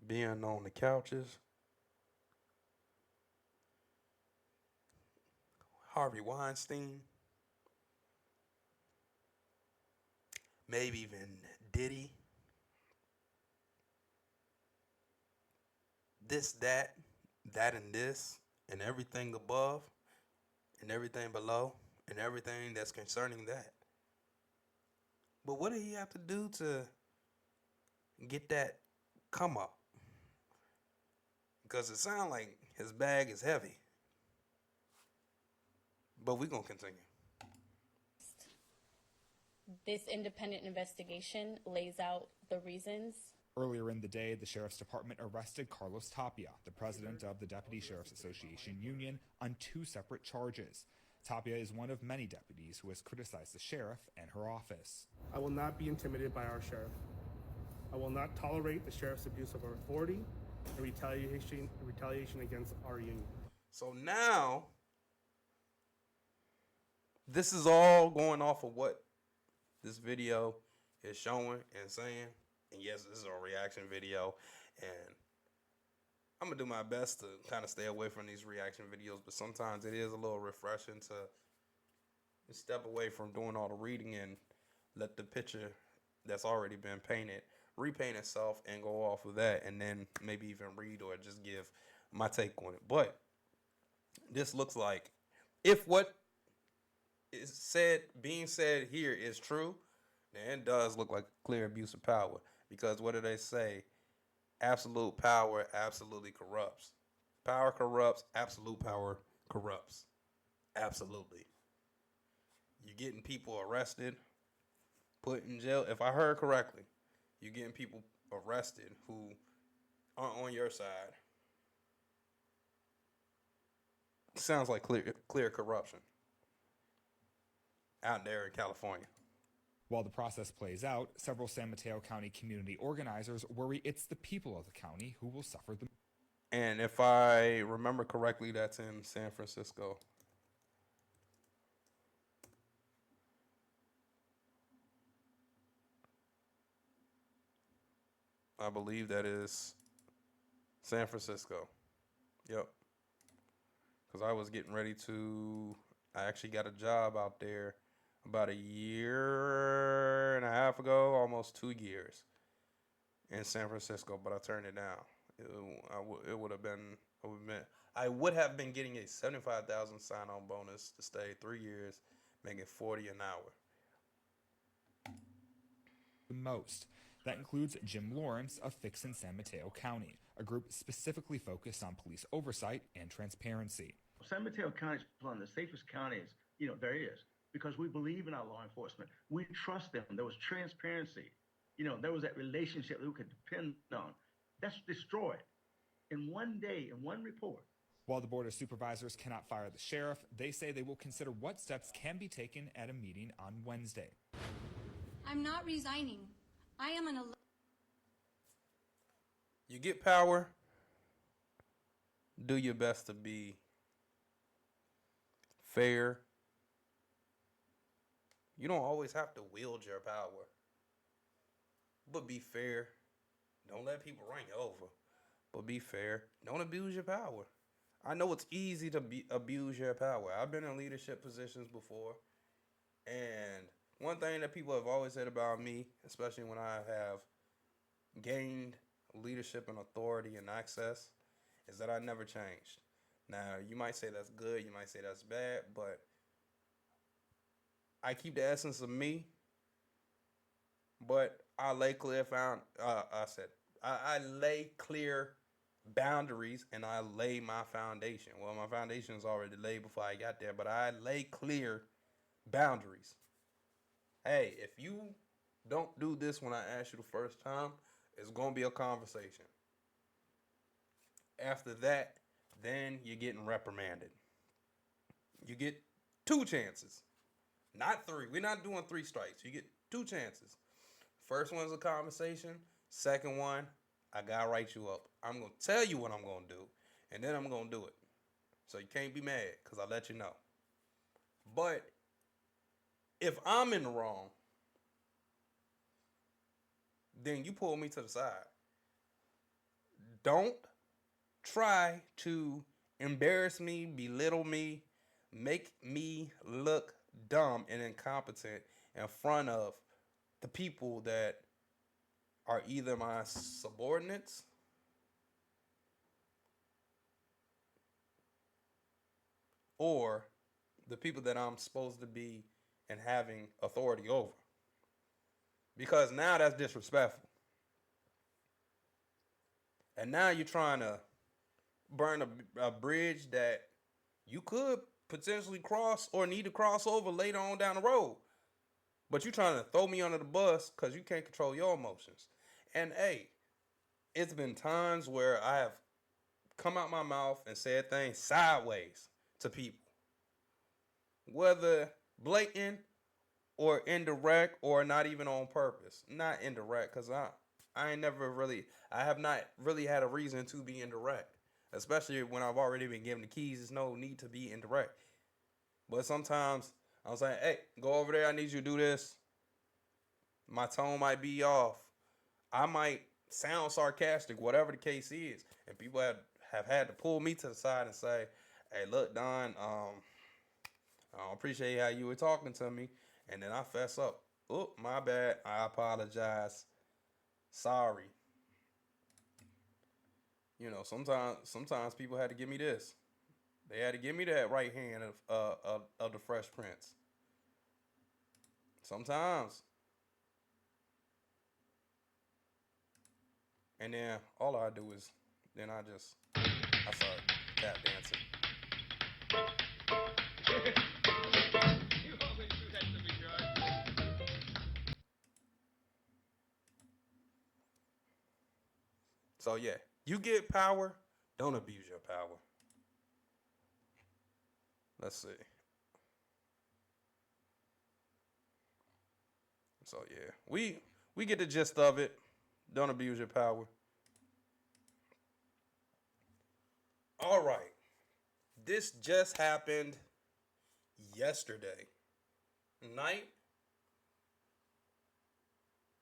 being on the couches. Harvey Weinstein. Maybe even Diddy. This, that, and this, and everything above, and everything below, and everything that's concerning that. But what did he have to do to get that come up? Because it sounds like his bag is heavy. But we're going to continue. This independent investigation lays out the reasons. Earlier in the day, the Sheriff's Department arrested Carlos Tapia, the president of the Deputy Sheriff's Association Union, on 2 separate charges. Tapia is one of many deputies who has criticized the sheriff and her office. I will not be intimidated by our sheriff. I will not tolerate the sheriff's abuse of our authority and retaliation against our union. So now, this is all going off of what this video is showing and saying. And yes, this is a reaction video. And I'm going to do my best to kind of stay away from these reaction videos. But sometimes it is a little refreshing to step away from doing all the reading and let the picture that's already been painted repaint itself and go off of that. And then maybe even read or just give my take on it. But this looks like, if what is being said here is true, then it does look like clear abuse of power. Because what do they say? Absolute power absolutely corrupts. Power corrupts. Absolute power corrupts. Absolutely. You're getting people arrested, put in jail. If I heard correctly, you're getting people arrested who aren't on your side. Sounds like clear corruption out there in California. While the process plays out, several San Mateo County community organizers worry it's the people of the county who will suffer the. And if I remember correctly, that's in San Francisco. I believe that is San Francisco. Yep. Because I was getting ready to. I actually got a job out there about a year and a half ago, almost 2 years in San Francisco, but I turned it down. It would have been. I would have been getting a 75,000 sign-on bonus to stay 3 years, making $40 an hour. The most. That includes Jim Lawrence of Fix in San Mateo County, a group specifically focused on police oversight and transparency. San Mateo County is one of the safest counties, there is, because we believe in our law enforcement. We trust them. There was transparency. There was that relationship that we could depend on. That's destroyed in one day, in one report. While the Board of Supervisors cannot fire the sheriff, they say they will consider what steps can be taken at a meeting on Wednesday. I'm not resigning. I am an. You get power, do your best to be fair. You don't always have to wield your power, but be fair. Don't let people run you over, but be fair. Don't abuse your power. I know it's easy to abuse your power. I've been in leadership positions before, and one thing that people have always said about me, especially when I have gained leadership and authority and access, is that I never changed. Now, you might say that's good, you might say that's bad, but I keep the essence of me, but I lay clear I lay clear boundaries and I lay my foundation. Well, my foundation is already laid before I got there, but I lay clear boundaries. Hey, if you don't do this when I ask you the first time, it's going to be a conversation. After that, then you're getting reprimanded. You get 2 chances, not 3. We're not doing 3 strikes. You get 2 chances. First one's a conversation. Second one, I got to write you up. I'm going to tell you what I'm going to do, and then I'm going to do it. So you can't be mad because I let you know. But if I'm in the wrong, then you pull me to the side. Don't try to embarrass me, belittle me, make me look dumb and incompetent in front of the people that are either my subordinates or the people that I'm supposed to be and having authority over. Because now that's disrespectful. And now you're trying to burn a bridge that you could potentially cross or need to cross over later on down the road. But you're trying to throw me under the bus because you can't control your emotions. And hey, it's been times where I have come out my mouth and said things sideways to people. Whether blatant or indirect or not even on purpose. Not indirect because I have not really had a reason to be indirect. Especially when I've already been given the keys, there's no need to be indirect. But sometimes I'm saying, hey, go over there, I need you to do this. My tone might be off. I might sound sarcastic, whatever the case is. And people have had to pull me to the side and say, hey, look, Don, I appreciate how you were talking to me. And then I fess up. Oh, my bad. I apologize. Sorry. Sometimes people had to give me this. They had to give me that right hand of the Fresh Prince. Sometimes. And then all I do is, then I start tap dancing. You always do that to me, George. So yeah, you get power, don't abuse your power. Let's see. So yeah, we get the gist of it. Don't abuse your power. All right. This just happened yesterday night.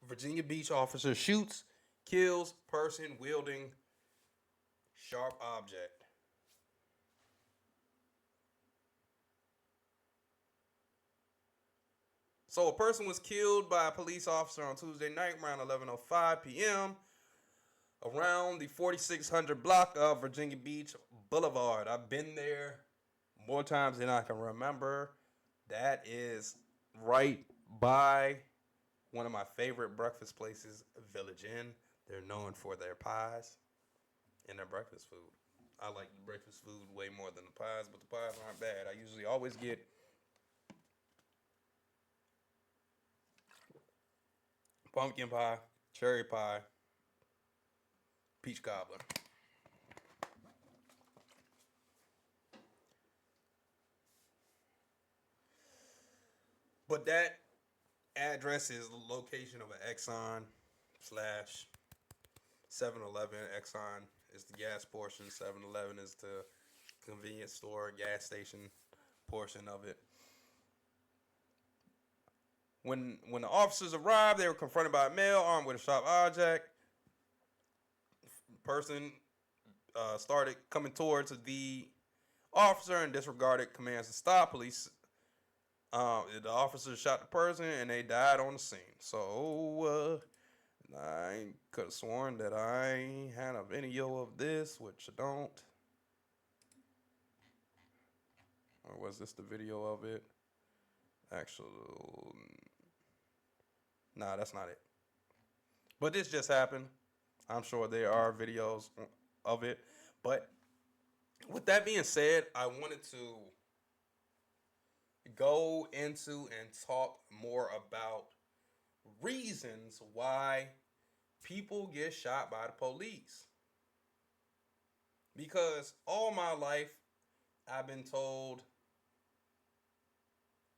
Virginia Beach officer shoots, kills person wielding sharp object. So a person was killed by a police officer on Tuesday night around 11:05 p.m. around the 4600 block of Virginia Beach Boulevard. I've been there more times than I can remember. That is right by one of my favorite breakfast places, Village Inn. They're known for their pies and their breakfast food. I like the breakfast food way more than the pies, but the pies aren't bad. I usually always get pumpkin pie, cherry pie, peach cobbler. But that address is the location of an Exxon slash 7-Eleven. Exxon is the gas portion. 7-Eleven is the convenience store, gas station portion of it. When the officers arrived, they were confronted by a male armed with a sharp object. Person started coming towards the officer and disregarded commands to stop. Police, the officer shot the person and they died on the scene. So I could have sworn that I had a video of this, which I don't. Or was this the video of it? Actually, nah, that's not it. But this just happened. I'm sure there are videos of it. But with that being said, I wanted to go into and talk more about reasons why people get shot by the police. Because all my life, I've been told,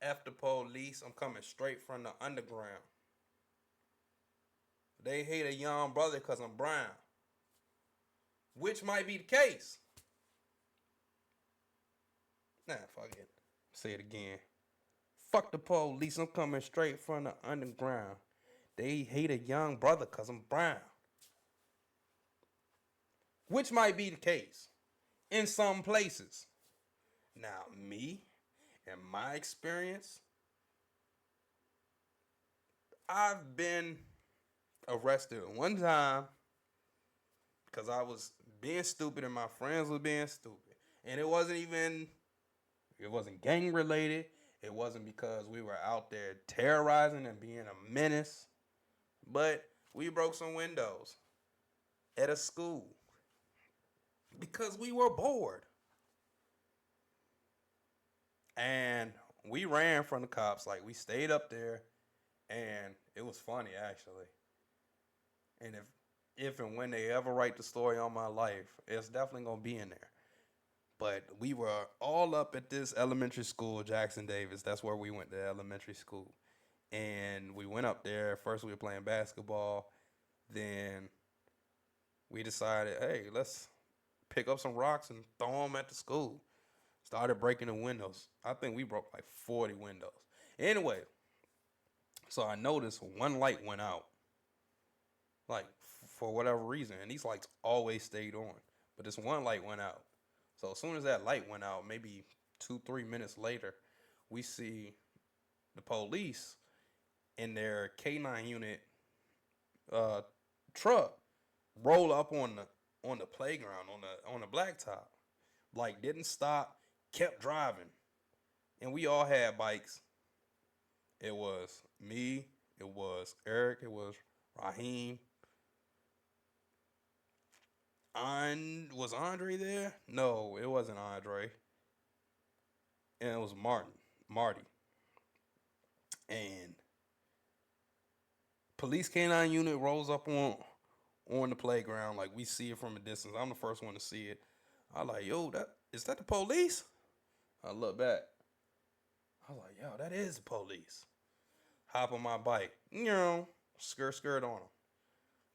F the police, I'm coming straight from the underground. They hate a young brother because I'm brown. Which might be the case. Nah, fuck it. Say it again. Fuck the police, I'm coming straight from the underground. They hate a young brother because I'm brown. Which might be the case in some places. Now, me, in my experience, I've been arrested one time because I was being stupid and my friends were being stupid. And it wasn't gang related. It wasn't because we were out there terrorizing and being a menace. But we broke some windows at a school because we were bored. And we ran from the cops. Like, we stayed up there. And it was funny, actually. And if and when they ever write the story on my life, it's definitely going to be in there. But we were all up at this elementary school, Jackson Davis. That's where we went to elementary school. And we went up there. First, we were playing basketball. Then we decided, hey, let's pick up some rocks and throw them at the school. Started breaking the windows. I think we broke like 40 windows. Anyway, so I noticed one light went out. Like, for whatever reason. And these lights always stayed on. But this one light went out. So as soon as that light went out, maybe 2-3 minutes later, we see the police in their K9 unit truck roll up on the playground, on the blacktop. Like, didn't stop, kept driving. And we all had bikes. It was me, it was Eric, it was Raheem. Was Andre there? No, it wasn't Andre. And it was Marty. And police K9 unit rolls up on the playground. Like, we see it from a distance. I'm the first one to see it. I like, yo, is that the police? I look back. I was like, yo, that is the police. Hop on my bike. Skirt on him.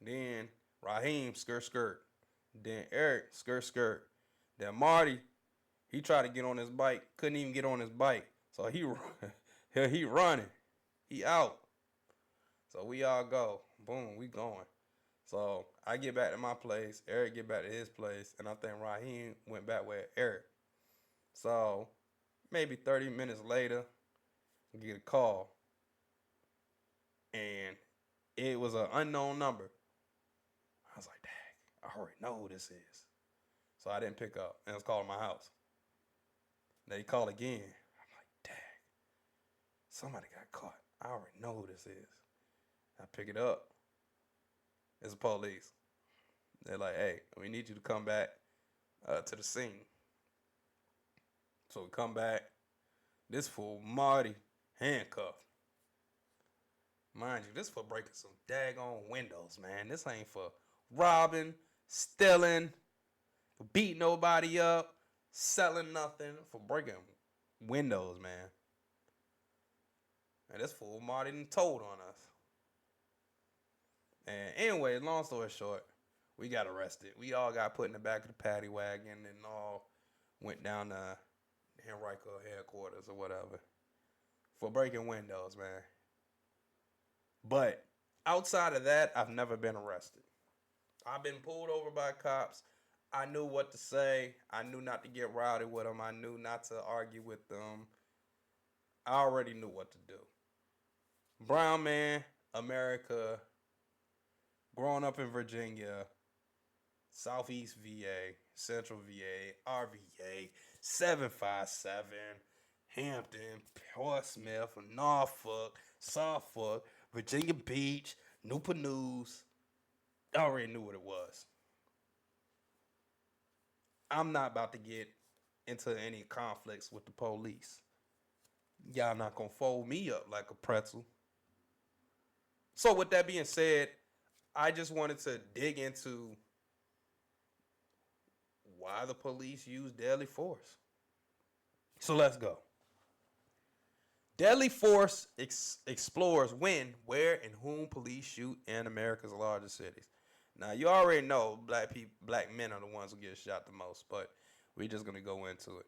Then Raheem, skirt. Then Eric, skirt. Then Marty, he tried to get on his bike. Couldn't even get on his bike. So he running. He out. So we all go. Boom, we going. So I get back to my place. Eric get back to his place. And I think Raheem went back with Eric. So maybe 30 minutes later, I get a call. And it was an unknown number. I was like, dang, I already know who this is. So I didn't pick up. And it was calling my house. They call again. I'm like, dang, somebody got caught. I already know who this is. I pick it up. It's the police. They're like, hey, we need you to come back to the scene. So we come back. This fool, Marty, handcuffed. Mind you, this for breaking some daggone windows, man. This ain't for robbing, stealing, beating nobody up, selling nothing, for breaking windows, man. And this fool Marty done told on us. And anyway, long story short, we got arrested. We all got put in the back of the paddy wagon and all went down to Henrico headquarters or whatever for breaking windows, man. But outside of that, I've never been arrested. I've been pulled over by cops. I knew what to say. I knew not to get rowdy with them. I knew not to argue with them. I already knew what to do. Brown man, America, growing up in Virginia, Southeast VA, Central VA, RVA, 757, Hampton, Portsmouth, Norfolk, Suffolk, Virginia Beach, Newport News. I already knew what it was. I'm not about to get into any conflicts with the police. Y'all not gonna fold me up like a pretzel. So with that being said, I just wanted to dig into why the police use deadly force. So let's go. Deadly force explores when, where, and whom police shoot in America's largest cities. Now, you already know black men are the ones who get shot the most, but we're just going to go into it.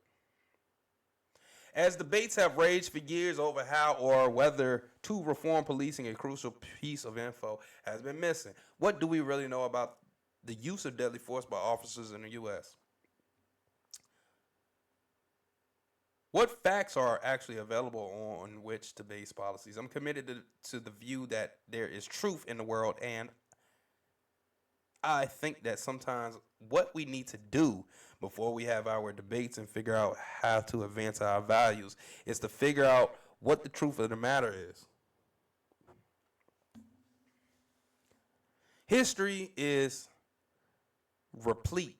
As debates have raged for years over how or whether to reform policing, a crucial piece of info has been missing. What do we really know about the use of deadly force by officers in the U.S.? What facts are actually available on which to base policies? I'm committed to the view that there is truth in the world, and I think that sometimes what we need to do before we have our debates and figure out how to advance our values is to figure out what the truth of the matter is. History is replete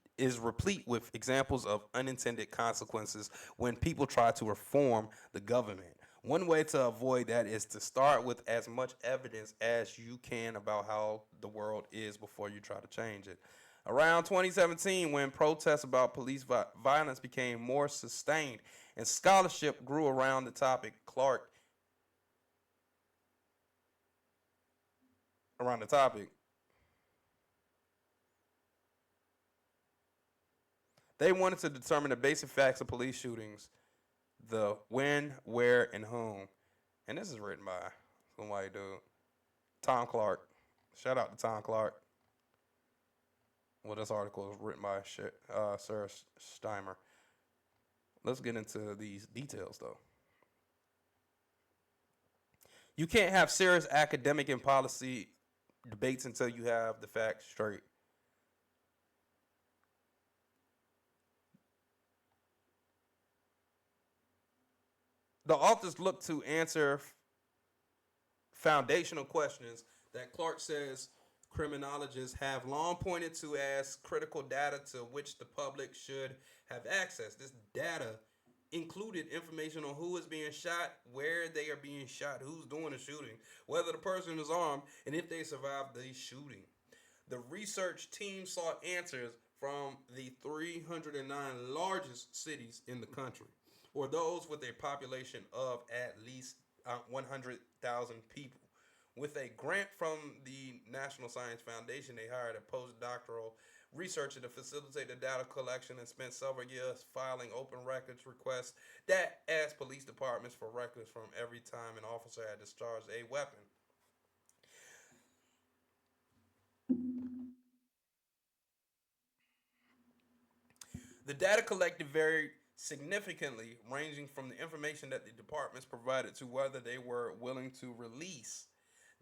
with examples of unintended consequences when people try to reform the government. One way to avoid that is to start with as much evidence as you can about how the world is before you try to change it. Around 2017, when protests about police violence became more sustained and scholarship grew around the topic, they wanted to determine the basic facts of police shootings, the when, where, and whom. And this is written by some white dude, Tom Clark. Shout out to Tom Clark. Well, this article is written by Sarah Steimer. Let's get into these details, though. You can't have serious academic and policy debates until you have the facts straight. The authors look to answer foundational questions that Clark says criminologists have long pointed to as critical data to which the public should have access. This data included information on who is being shot, where they are being shot, who's doing the shooting, whether the person is armed, and if they survived the shooting. The research team sought answers from the 309 largest cities in the country, or those with a population of at least 100,000 people. With a grant from the National Science Foundation, they hired a postdoctoral researcher to facilitate the data collection and spent several years filing open records requests that asked police departments for records from every time an officer had discharged a weapon. The data collected varied significantly, ranging from the information that the departments provided to whether they were willing to release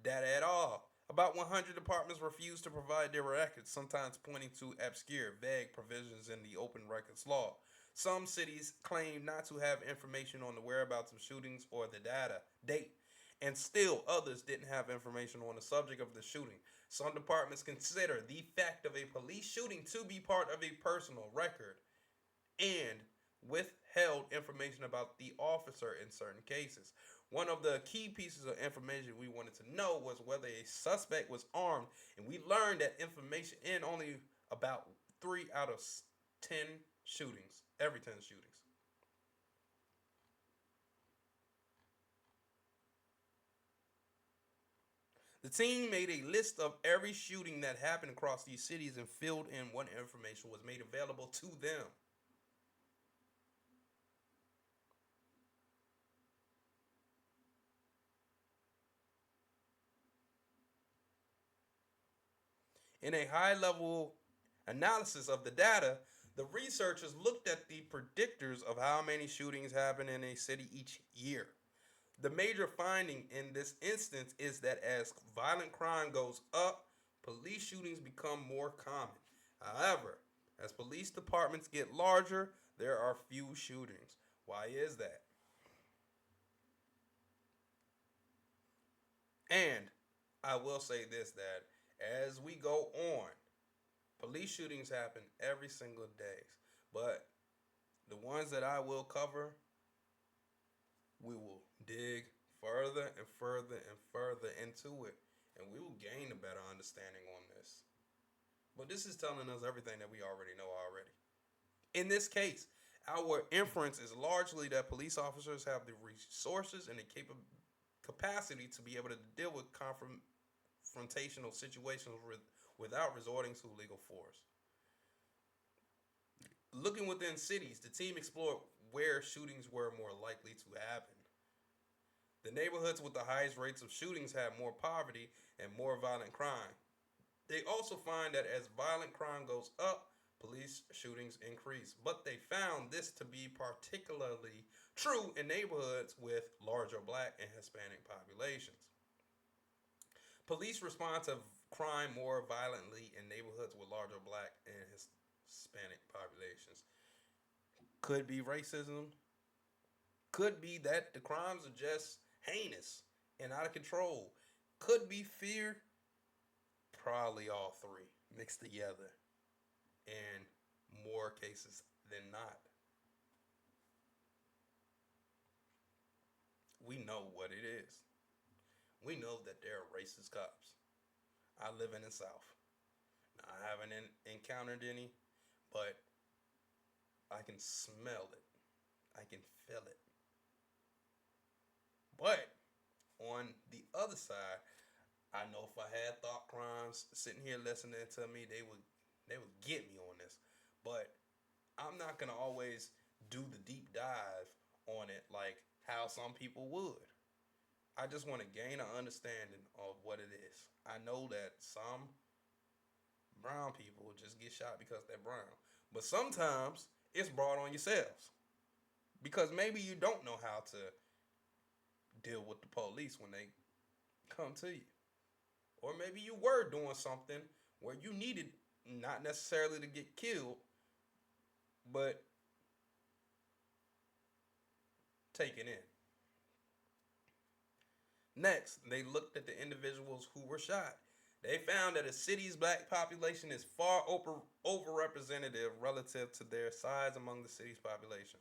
data at all. About 100 departments refused to provide their records, sometimes pointing to obscure, vague provisions in the open records law. Some cities claimed not to have information on the whereabouts of shootings or the data date, and still others didn't have information on the subject of the shooting. Some departments consider the fact of a police shooting to be part of a personal record and withheld information about the officer in certain cases. One of the key pieces of information we wanted to know was whether a suspect was armed, and we learned that information in only about 3 out of 10 shootings, every 10 shootings. The team made a list of every shooting that happened across these cities and filled in what information was made available to them. In a high level analysis of the data, the researchers looked at the predictors of how many shootings happen in a city each year. The major finding in this instance is that as violent crime goes up, police shootings become more common. However, as police departments get larger, there are few shootings. Why is that? And I will say this, that as we go on, police shootings happen every single day. But the ones that I will cover, we will dig further and further and further into it, and we will gain a better understanding on this. But this is telling us everything that we already know already. In this case, our inference is largely that police officers have the resources and the capacity to be able to deal with confrontational situations without resorting to legal force. Looking within cities, the team explored where shootings were more likely to happen. The neighborhoods with the highest rates of shootings have more poverty and more violent crime. They also find that as violent crime goes up, police shootings increase. But they found this to be particularly true in neighborhoods with larger black and Hispanic populations. Police respond to crime more violently in neighborhoods with larger black and Hispanic populations. Could be racism. Could be that the crimes are just heinous and out of control. Could be fear. Probably all three mixed together in more cases than not. We know what it is. We know that there are racist cops. I live in the South. Now, I haven't encountered any, but I can smell it. I can feel it. But on the other side, I know if I had thought crimes sitting here listening to me, they would get me on this. But I'm not gonna always do the deep dive on it like how some people would. I just want to gain an understanding of what it is. I know that some brown people just get shot because they're brown. But sometimes it's brought on yourselves. Because maybe you don't know how to deal with the police when they come to you. Or maybe you were doing something where you needed not necessarily to get killed, but taken in. Next, they looked at the individuals who were shot. They found that a city's black population is far overrepresented relative to their size among the city's population,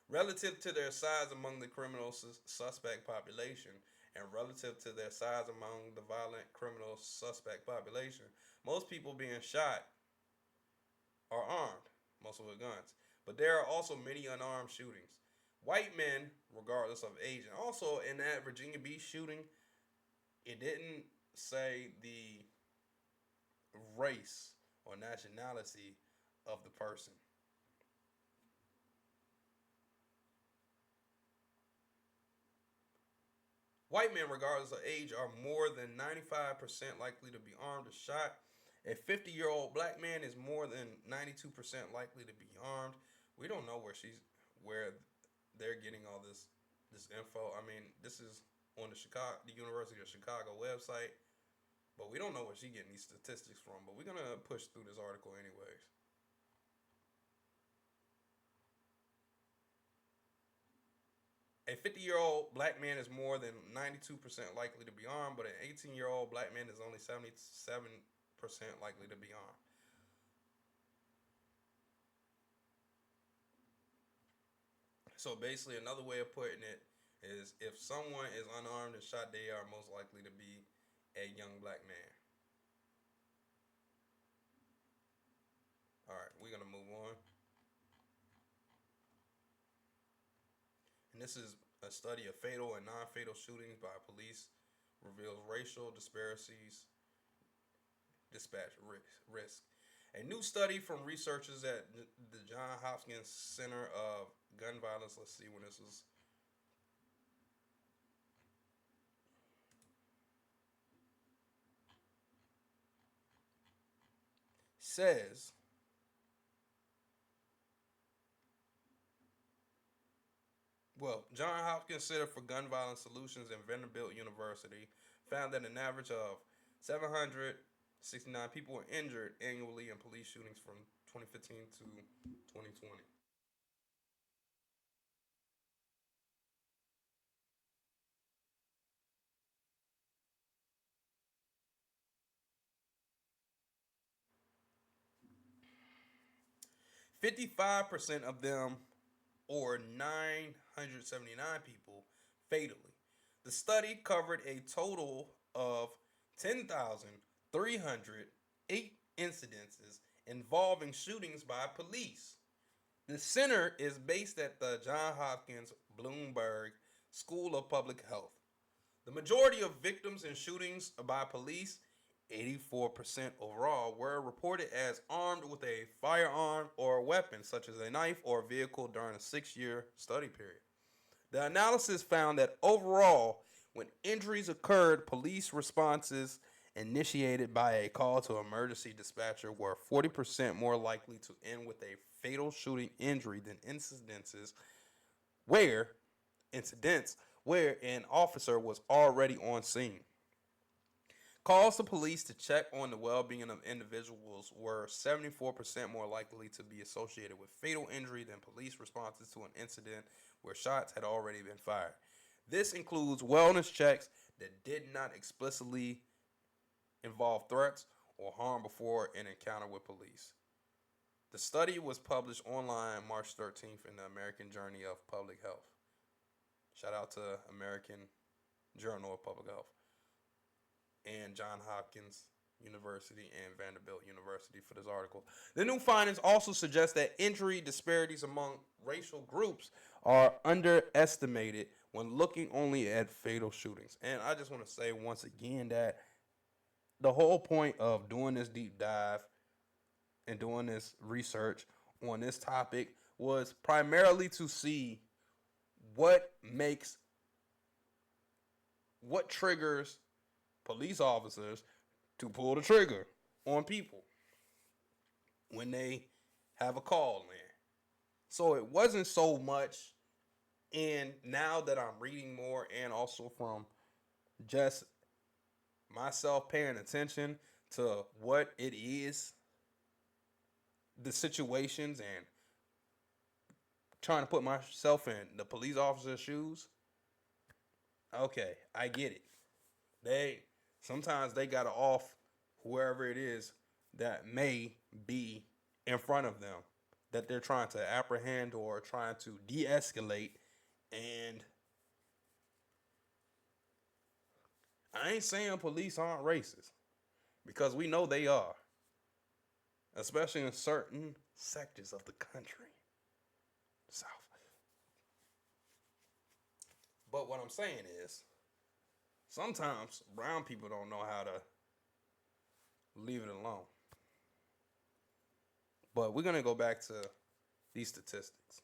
relative to their size among the criminal suspect population, and relative to their size among the violent criminal suspect population. Most people being shot are armed, most with guns. But there are also many unarmed shootings. White men, regardless of age, and also in that Virginia Beach shooting, it didn't say the race or nationality of the person. White men, regardless of age, are more than 95% likely to be armed or shot. A 50-year-old black man is more than 92% likely to be armed. We don't know where they're getting all this info. I mean, this is on the University of Chicago website, but we don't know where she's getting these statistics from. But we're gonna push through this article anyways. A 50-year-old black man is more than 92% likely to be armed, but an 18-year-old black man is only 77% likely to be armed. So basically, another way of putting it is if someone is unarmed and shot, they are most likely to be a young black man. All right, we're going to move on. And this is a study of fatal and non-fatal shootings by police reveals racial dispatch risk. A new study from researchers at the Johns Hopkins Center of Gun Violence. Let's see when this was. Says Johns Hopkins Center for Gun Violence Solutions and Vanderbilt University found that an average of 769 people were injured annually in police shootings from 2015 to 2020. 55% of them, or 979 people, fatally. The study covered a total of 10,308 incidences involving shootings by police. The center is based at the Johns Hopkins Bloomberg School of Public Health. The majority of victims in shootings by police, 84% overall, were reported as armed with a firearm or a weapon, such as a knife or a vehicle, during a 6-year study period. The analysis found that overall, when injuries occurred, police responses initiated by a call to emergency dispatcher were 40% more likely to end with a fatal shooting injury than where incidents where an officer was already on scene. Calls to police to check on the well-being of individuals were 74% more likely to be associated with fatal injury than police responses to an incident where shots had already been fired. This includes wellness checks that did not explicitly involve threats or harm before an encounter with police. The study was published online March 13th in the American Journal of Public Health. Shout out to American Journal of Public Health and Johns Hopkins University and Vanderbilt University for this article. The new findings also suggest that injury disparities among racial groups are underestimated when looking only at fatal shootings. And I just want to say once again that the whole point of doing this deep dive and doing this research on this topic was primarily to see what triggers police officers to pull the trigger on people when they have a call in. So it wasn't so much, and now that I'm reading more and also from just myself paying attention to what it is, the situations, and trying to put myself in the police officer's shoes. Okay, I get it. Sometimes they gotta off whoever it is that may be in front of them that they're trying to apprehend or trying to de-escalate. And I ain't saying police aren't racist. because we know they are, especially in certain sectors of the country, South. But what I'm saying is, sometimes brown people don't know how to leave it alone. But we're going to go back to these statistics.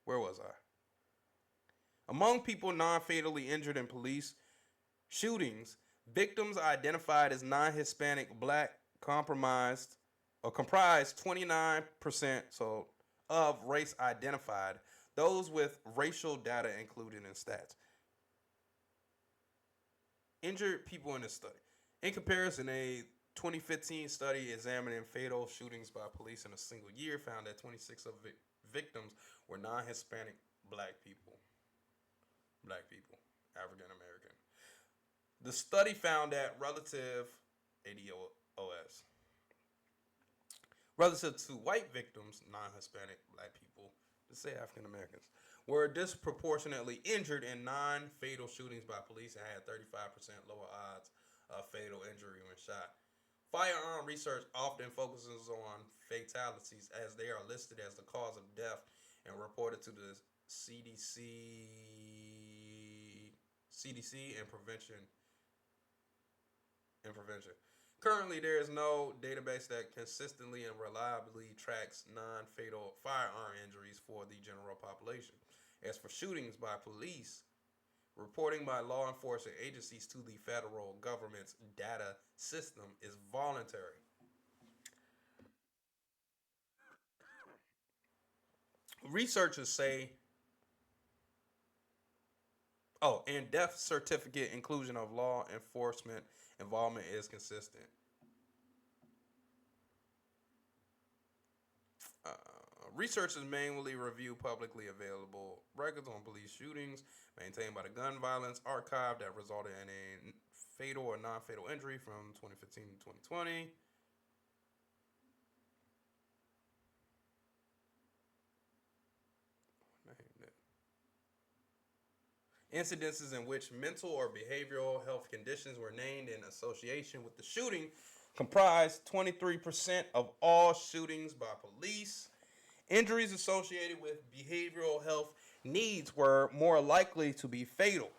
Where was I? Among people non-fatally injured in police shootings, victims identified as non-Hispanic black comprised 29% of race identified, those with racial data included in stats. Injured people in this study. In comparison, a 2015 study examining fatal shootings by police in a single year found that 26 of victims were non-Hispanic black people, African American. The study found that relative to white victims, non-Hispanic black people, let's say African Americans, were disproportionately injured in non-fatal shootings by police and had 35% lower odds of fatal injury when shot. Firearm research often focuses on fatalities as they are listed as the cause of death and reported to the CDC and prevention. Currently, there is no database that consistently and reliably tracks non-fatal firearm injuries for the general population. As for shootings by police, reporting by law enforcement agencies to the federal government's data system is voluntary. Researchers say, and death certificate inclusion of law enforcement involvement is consistent. Researchers manually review publicly available records on police shootings maintained by the Gun Violence Archive that resulted in a fatal or non-fatal injury from 2015 to 2020. Incidences in which mental or behavioral health conditions were named in association with the shooting comprised 23% of all shootings by police. Injuries associated with behavioral health needs were more likely to be fatal.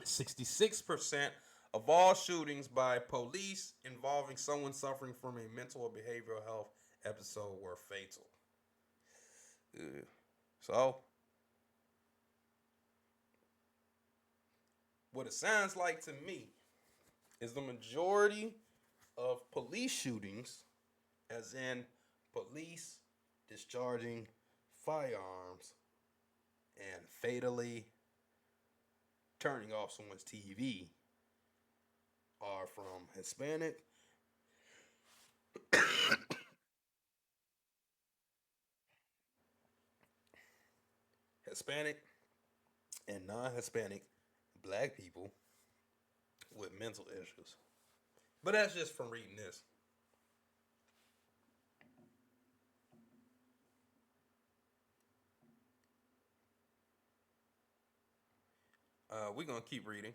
66% of all shootings by police involving someone suffering from a mental or behavioral health episode were fatal. So, what it sounds like to me is the majority of police shootings, as in police discharging firearms and fatally turning off someone's TV, are from Hispanic and non-Hispanic black people with mental issues. But that's just from reading this. We're going to keep reading.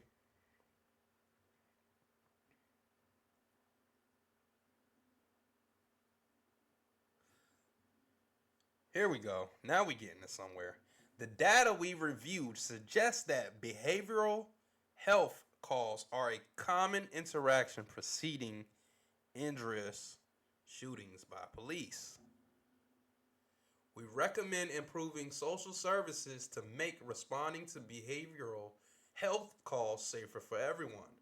Here we go. Now we're getting to somewhere. The data we reviewed suggests that behavioral health calls are a common interaction preceding injurious shootings by police. We recommend improving social services to make responding to behavioral health calls safer for everyone.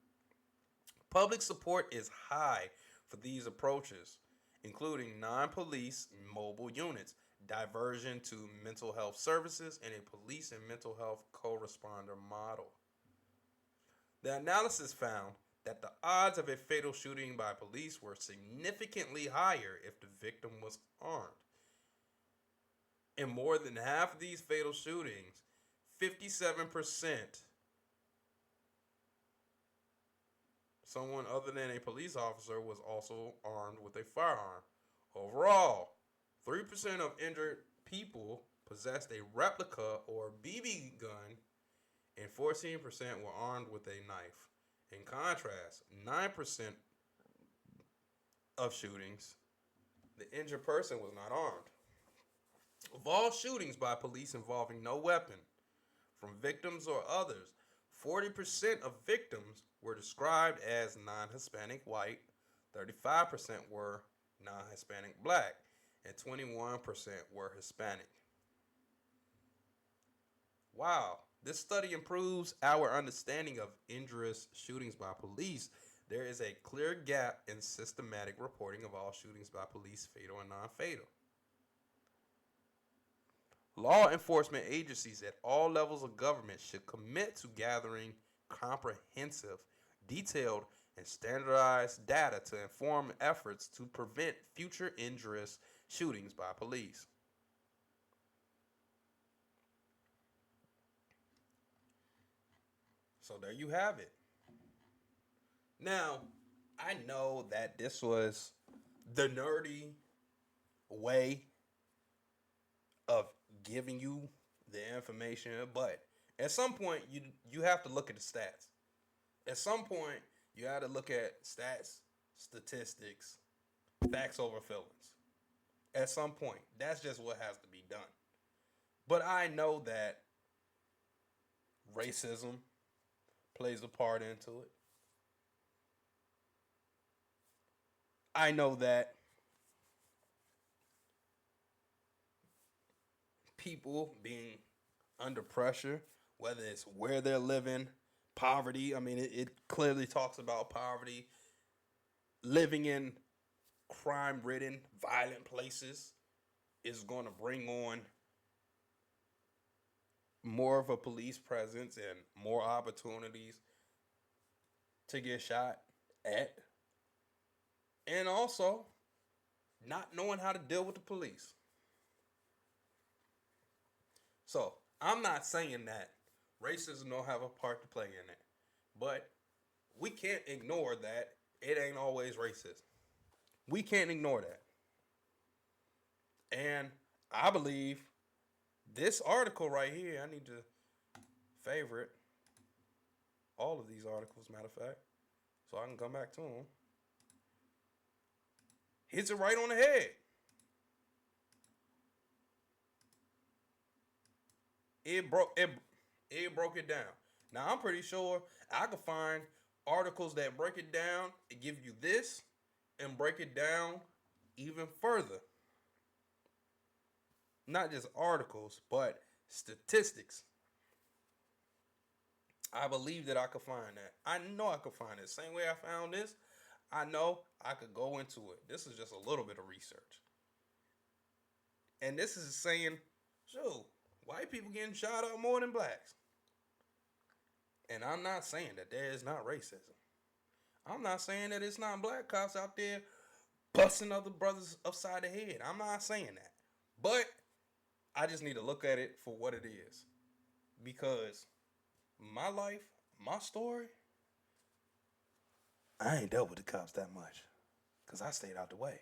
Public support is high for these approaches, including non-police mobile units, diversion to mental health services, and a police and mental health co-responder model. The analysis found that the odds of a fatal shooting by police were significantly higher if the victim was armed. In more than half of these fatal shootings, 57%, someone other than a police officer was also armed with a firearm. Overall, 3% of injured people possessed a replica or BB gun, and 14% were armed with a knife. In contrast, 9% of shootings, the injured person was not armed. Of all shootings by police involving no weapon, from victims or others, 40% of victims were described as non-Hispanic white, 35% were non-Hispanic black, and 21% were Hispanic. Wow, this study improves our understanding of injurious shootings by police. There is a clear gap in systematic reporting of all shootings by police, fatal and non-fatal. Law enforcement agencies at all levels of government should commit to gathering comprehensive, detailed, and standardized data to inform efforts to prevent future injurious shootings by police. So there you have it. Now, I know that this was the nerdy way of giving you the information, but at some point you have to look at the stats. At some point, you have to look at stats, statistics, facts over feelings. At some point, that's just what has to be done. But I know that racism plays a part into it. I know that people being under pressure, whether it's where they're living, poverty. I mean, it clearly talks about poverty, living in crime-ridden, violent places is going to bring on more of a police presence and more opportunities to get shot at. And also, not knowing how to deal with the police. So, I'm not saying that racism don't have a part to play in it. But we can't ignore that it ain't always racist. We can't ignore that. And I believe this article right here, I need to favorite all of these articles, matter of fact, so I can come back to them. Hits it right on the head. It broke it down. Now I'm pretty sure I could find articles that break it down and give you this and break it down even further. Not just articles, but statistics. I believe that I could find that. I know I could find it. Same way I found this, I know I could go into it. This is just a little bit of research. And this is saying, shoot, white people getting shot up more than blacks. And I'm not saying that there is not racism. I'm not saying that it's not black cops out there busting other brothers upside the head. I'm not saying that. But I just need to look at it for what it is. Because my life, my story, I ain't dealt with the cops that much. Because I stayed out the way.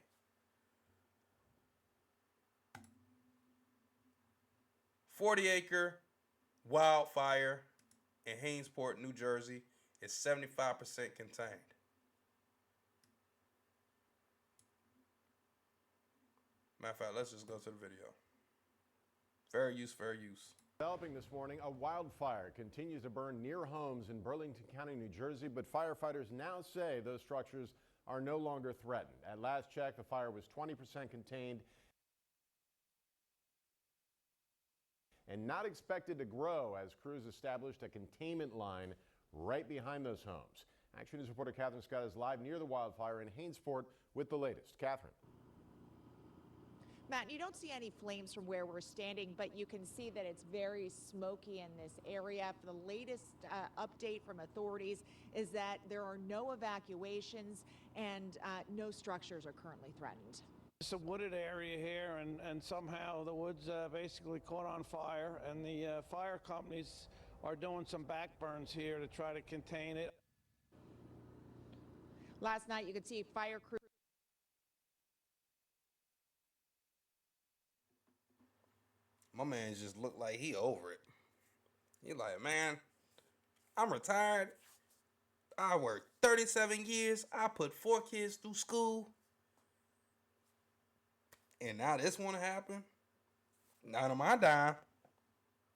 .40-acre wildfire in Hainesport, New Jersey is 75% contained. Matter of fact, let's just go to the video. Fair use, fair use. Developing this morning, a wildfire continues to burn near homes in Burlington County, New Jersey, but firefighters now say those structures are no longer threatened. At last check, the fire was 20% contained and not expected to grow as crews established a containment line right behind those homes. Action News reporter Catherine Scott is live near the wildfire in Hainesport with the latest. Catherine. Matt, you don't see any flames from where we're standing, but you can see that it's very smoky in this area. The latest update from authorities is that there are no evacuations and no structures are currently threatened. It's a wooded area here, and somehow the woods basically caught on fire, and the fire companies are doing some backburns here to try to contain it. Last night, you could see fire crews. My man just looked like he over it. He like, man, I'm retired. I worked 37 years. I put 4 kids through school. And now this want to happen? Not on my dime.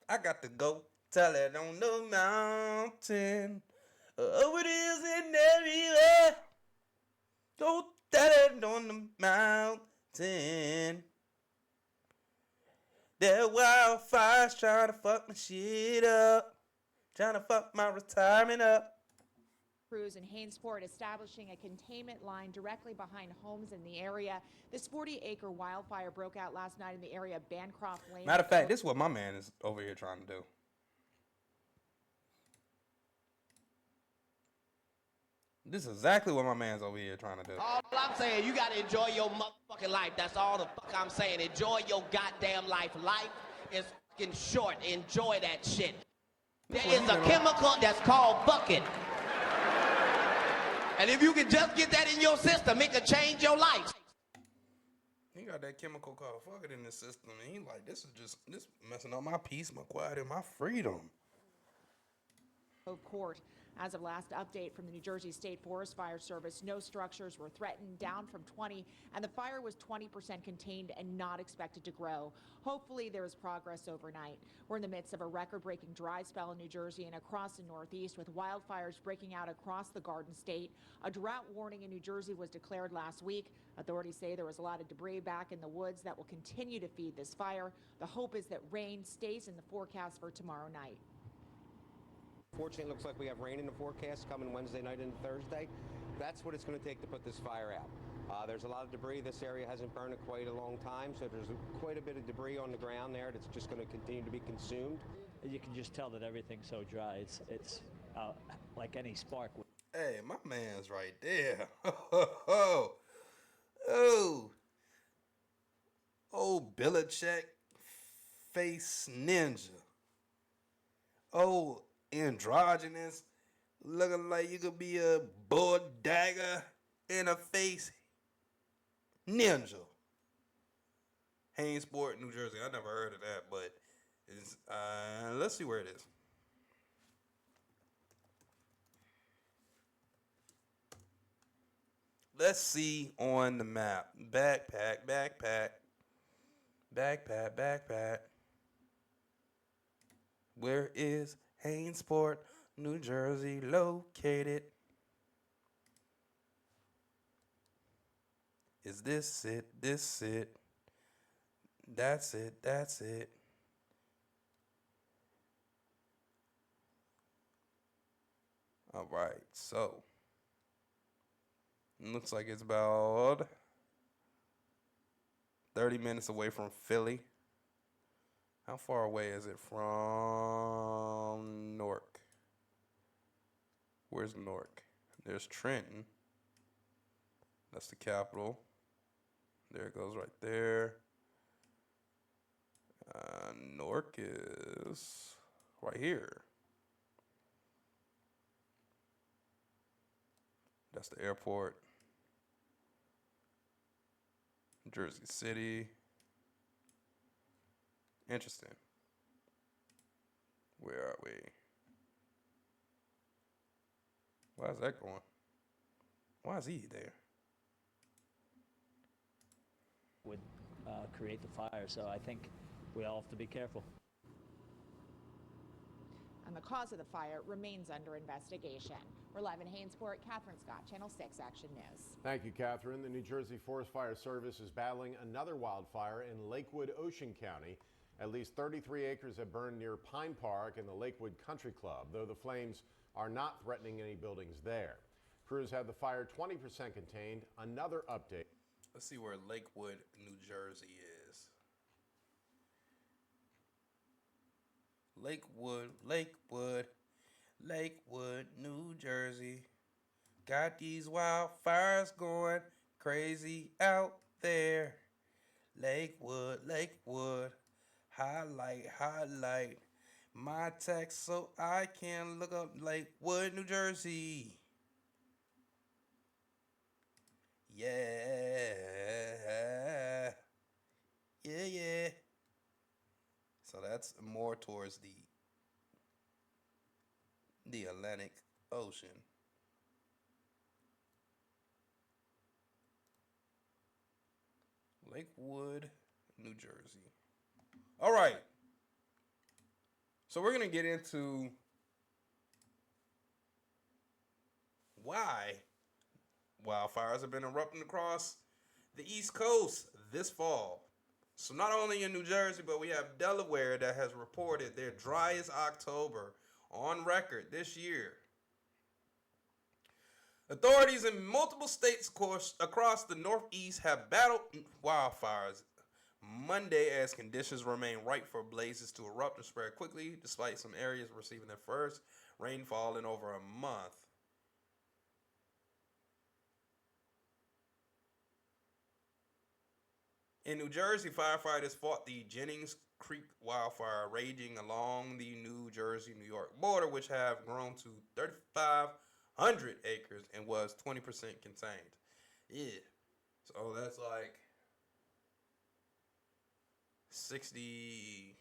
I got to go tell it on the mountain. Oh, it is in everywhere. Go tell it on the mountain. There wildfires trying to fuck my shit up. Trying to fuck my retirement up. Crews in Hainesport establishing a containment line directly behind homes in the area. This 40-acre wildfire broke out last night in the area of Bancroft Lane. Matter of fact, this is what my man is over here trying to do. This is exactly what my man's over here trying to do. All I'm saying, you gotta enjoy your motherfucking life. That's all the fuck I'm saying. Enjoy your goddamn life. Life is fucking short. Enjoy that shit. There is a chemical that's called bucket. And if you can just get that in your system, it can change your life. He got that chemical called fuck it in the system. And he like, this messing up my peace, my quiet, and my freedom. Court. As of last update from the New Jersey State Forest Fire Service, no structures were threatened, down from 20, and the fire was 20% contained and not expected to grow. Hopefully there is progress overnight. We're in the midst of a record-breaking dry spell in New Jersey and across the Northeast, with wildfires breaking out across the Garden State. A drought warning in New Jersey was declared last week. Authorities say there was a lot of debris back in the woods that will continue to feed this fire. The hope is that rain stays in the forecast for tomorrow night. Fortunately, it looks like we have rain in the forecast coming Wednesday night and Thursday. That's what it's going to take to put this fire out. There's a lot of debris. This area hasn't burned in quite a long time, so there's quite a bit of debris on the ground there that's just going to continue to be consumed. You can just tell that everything's so dry. It's like any spark. Hey, my man's right there. Oh, Belichick face ninja. Oh, androgynous, looking like you could be a bull dagger in a face ninja. Hainesport, New Jersey. I never heard of that, but it's, let's see where it is. Let's see on the map. Backpack. Where is Hainesport, New Jersey located? Is this it? This it? That's it. All right, so looks like it's about 30 minutes away from Philly. How far away is it from Newark? Where's Newark? There's Trenton. That's the capital. There it goes right there. Newark is right here. That's the airport. Jersey City. Interesting. Where are we? Why is that going? Why is he there? Would create the fire, so I think we all have to be careful. And the cause of the fire remains under investigation. We're live in Hainesport. Catherine Scott, Channel 6 Action News. Thank you, Catherine. The New Jersey Forest Fire Service is battling another wildfire in Lakewood, Ocean County. At least 33 acres have burned near Pine Park and the Lakewood Country Club, though the flames are not threatening any buildings there. Crews have the fire 20% contained. Another update. Let's see where Lakewood, New Jersey is. Lakewood, New Jersey. Got these wildfires going crazy out there. Lakewood. Highlight my text so I can look up Lakewood, New Jersey. Yeah. So that's more towards the Atlantic Ocean. Lakewood, New Jersey. All right. So we're going to get into why wildfires have been erupting across the East Coast this fall. So not only in New Jersey, but we have Delaware that has reported their driest October on record this year. Authorities in multiple states across the Northeast have battled wildfires Monday as conditions remain ripe for blazes to erupt and spread quickly, despite some areas receiving their first rainfall in over a month. In New Jersey, firefighters fought the Jennings Creek wildfire raging along the New Jersey-New York border, which have grown to 3,500 acres and was 20% contained. Yeah. So that's like 60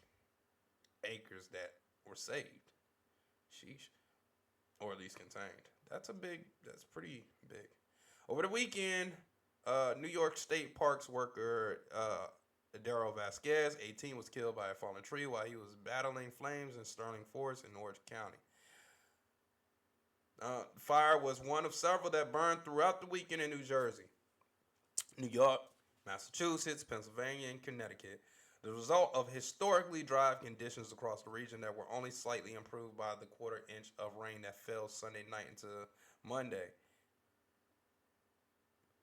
acres that were saved. Sheesh. Or at least contained. That's pretty big. Over the weekend, New York State Parks worker Daryl Vasquez, 18, was killed by a fallen tree while he was battling flames in Sterling Forest in Orange County. The fire was one of several that burned throughout the weekend in New Jersey, New York, Massachusetts, Pennsylvania, and Connecticut. The result of historically dry conditions across the region that were only slightly improved by the quarter-inch of rain that fell Sunday night into Monday.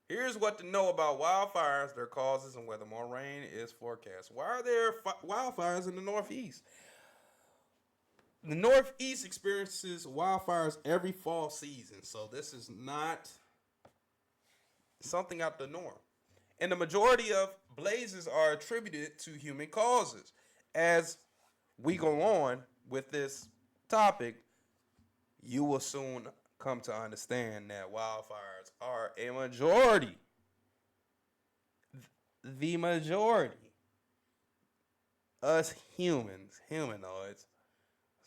Here's what to know about wildfires, their causes, and whether more rain is forecast. Why are there wildfires in the Northeast? The Northeast experiences wildfires every fall season, so this is not something out the norm. And the majority of blazes are attributed to human causes. As we go on with this topic, you will soon come to understand that wildfires are a majority. The majority. Us humans, humanoids,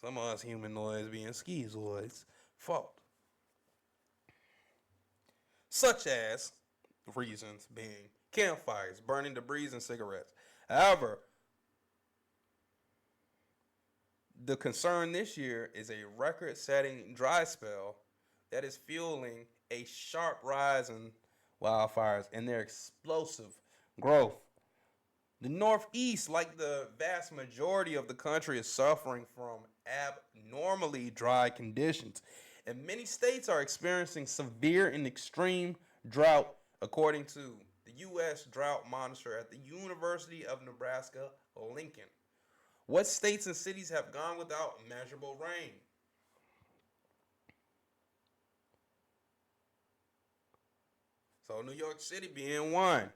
some of us humanoids being schizoids, fault. Such as reasons being campfires, burning debris, and cigarettes. However, the concern this year is a record-setting dry spell that is fueling a sharp rise in wildfires and their explosive growth. The Northeast, like the vast majority of the country, is suffering from abnormally dry conditions, and many states are experiencing severe and extreme drought, according to the U.S. Drought Monitor at the University of Nebraska, Lincoln. What states and cities have gone without measurable rain? So New York City being one,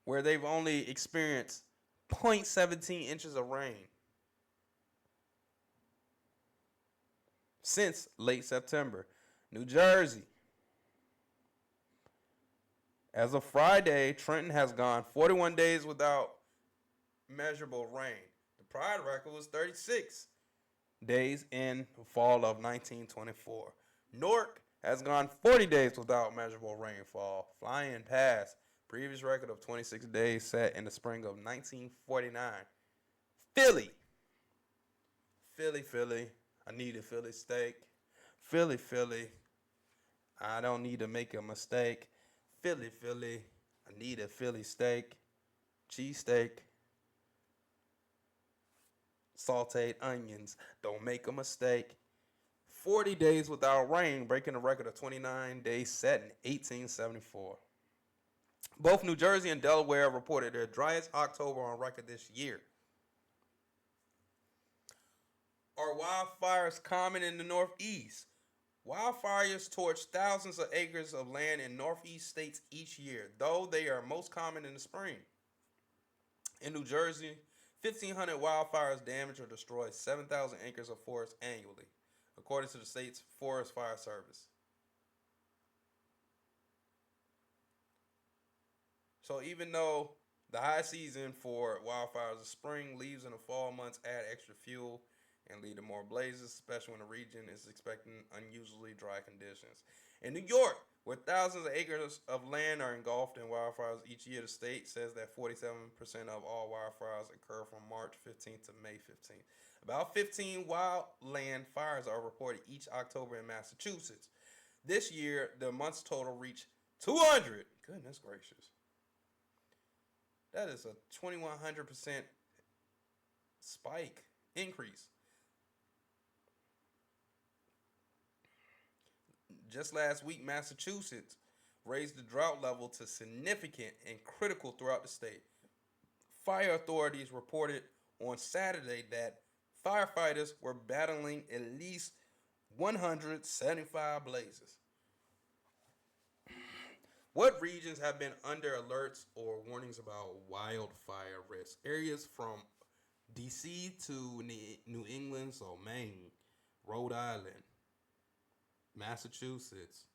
where they've only experienced 0.17 inches of rain since late September. New Jersey. As of Friday, Trenton has gone 41 days without measurable rain. The prior record was 36 days in the fall of 1924. Newark has gone 40 days without measurable rainfall, flying past previous record of 26 days set in the spring of 1949. Philly. I need a Philly steak. Philly. I don't need to make a mistake. Philly. I need a Philly steak. Cheesesteak. Sauteed onions. Don't make a mistake. 40 days without rain, breaking the record of 29 days set in 1874. Both New Jersey and Delaware reported their driest October on record this year. Are wildfires common in the Northeast? Wildfires torch thousands of acres of land in Northeast states each year, though they are most common in the spring. In New Jersey, 1,500 wildfires damage or destroy 7,000 acres of forest annually, according to the state's Forest Fire Service. So even though the high season for wildfires is spring, leaves in the fall months add extra fuel and lead to more blazes, especially when the region is expecting unusually dry conditions. In New York, where thousands of acres of land are engulfed in wildfires each year, the state says that 47% of all wildfires occur from March 15th to May 15th. About 15 wildland fires are reported each October in Massachusetts. This year, the month's total reached 200. Goodness gracious. That is a 2,100% spike increase. Just last week, Massachusetts raised the drought level to significant and critical throughout the state. Fire authorities reported on Saturday that firefighters were battling at least 175 blazes. What regions have been under alerts or warnings about wildfire risk? Areas from DC to New England, so Maine, Rhode Island, Massachusetts,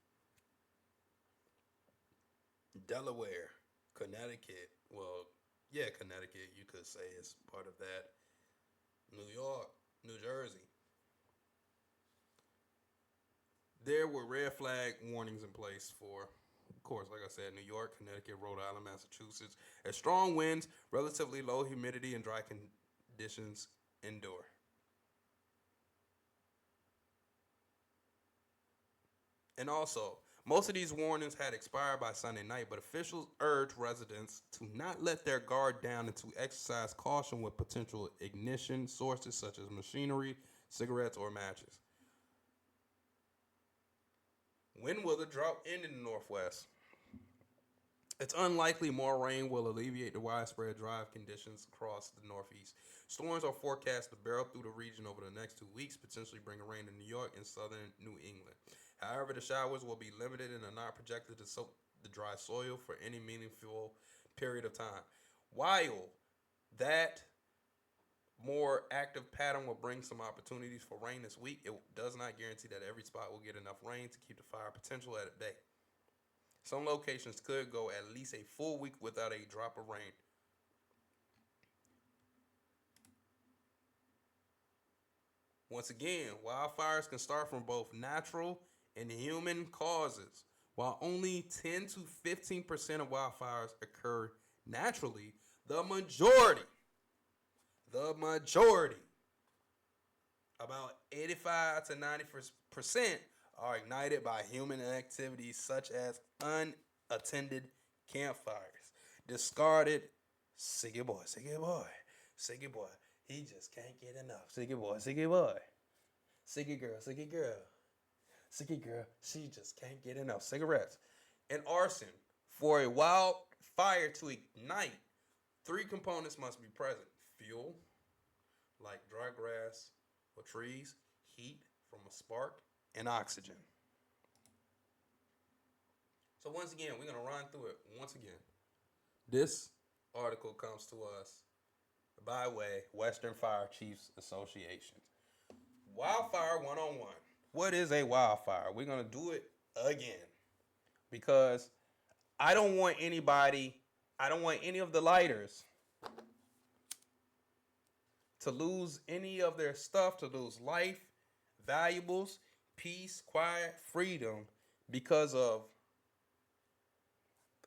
Delaware, Connecticut. Well, yeah, Connecticut, you could say is part of that. New York, New Jersey. There were red flag warnings in place for, of course, like I said, New York, Connecticut, Rhode Island, Massachusetts, as strong winds, relatively low humidity, and dry conditions endure. And also, most of these warnings had expired by Sunday night, but officials urged residents to not let their guard down and to exercise caution with potential ignition sources such as machinery, cigarettes, or matches. When will the drought end in the Northwest? It's unlikely more rain will alleviate the widespread dry conditions across the Northeast. Storms are forecast to barrel through the region over the next 2 weeks, potentially bringing rain to New York and southern New England. However, the showers will be limited and are not projected to soak the dry soil for any meaningful period of time. While that more active pattern will bring some opportunities for rain this week, it does not guarantee that every spot will get enough rain to keep the fire potential at bay. Some locations could go at least a full week without a drop of rain. Once again, wildfires can start from both natural and human causes. While only 10 to 15% of wildfires occur naturally, the majority, about 85 to 90% are ignited by human activities such as unattended campfires, discarded Siggy boy, he just can't get enough. Siggy boy, Siggy girl, she just can't get enough. Cigarettes and arson. For a wildfire to ignite, 3 components must be present: fuel, like dry grass or trees, heat from a spark, and oxygen. So once again, we're going to run through it once again. This article comes to us by way Western Fire Chiefs Association. Wildfire 101. What is a wildfire? We're going to do it again because I don't want any of the lighters to lose any of their stuff, to lose life, valuables, peace, quiet, freedom because of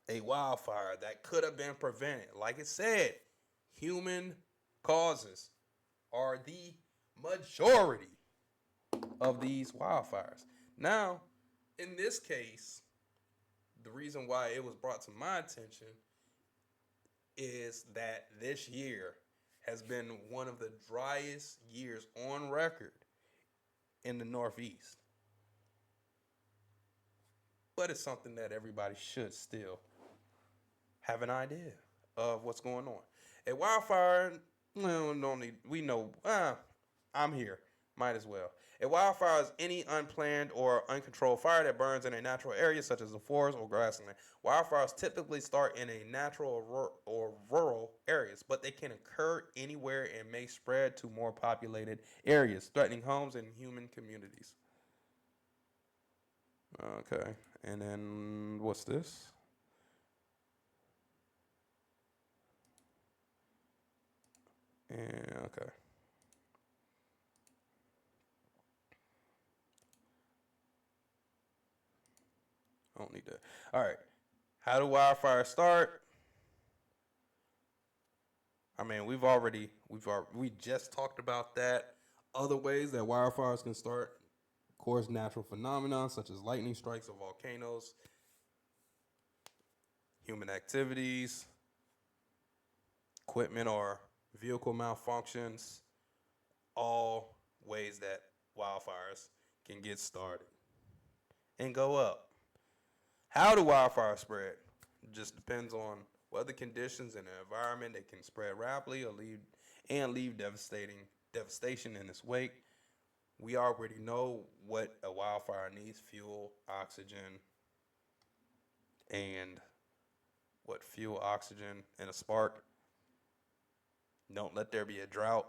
a wildfire that could have been prevented. Like it said, human causes are the majority of these wildfires. Now, in this case, the reason why it was brought to my attention is that this year has been one of the driest years on record in the Northeast. But it's something that everybody should still have an idea of what's going on. A wildfire, I'm here, might as well. A wildfire is any unplanned or uncontrolled fire that burns in a natural area such as a forest or grassland. Wildfires typically start in a natural or rural areas, but they can occur anywhere and may spread to more populated areas, threatening homes and human communities. Okay, and then what's this? And okay. I don't need that. All right. How do wildfires start? I mean, we just talked about that. Other ways that wildfires can start, of course, natural phenomena such as lightning strikes or volcanoes, human activities, equipment or vehicle malfunctions, all ways that wildfires can get started and go up. How do wildfires spread? It just depends on weather conditions and the environment. They can spread rapidly or leave devastation in its wake. We already know what a wildfire needs: fuel, oxygen, and fuel, oxygen, and a spark. Don't let there be a drought.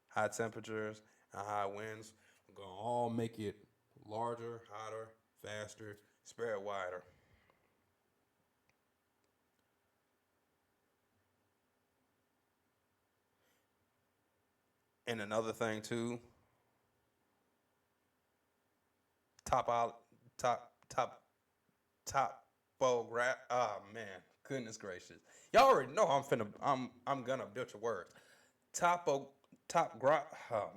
High temperatures and high winds are going to all make it larger, hotter, faster, spread wider. And another thing too, top out, top photograph. Oh man, goodness gracious! Y'all already know I'm gonna butcher words. Oh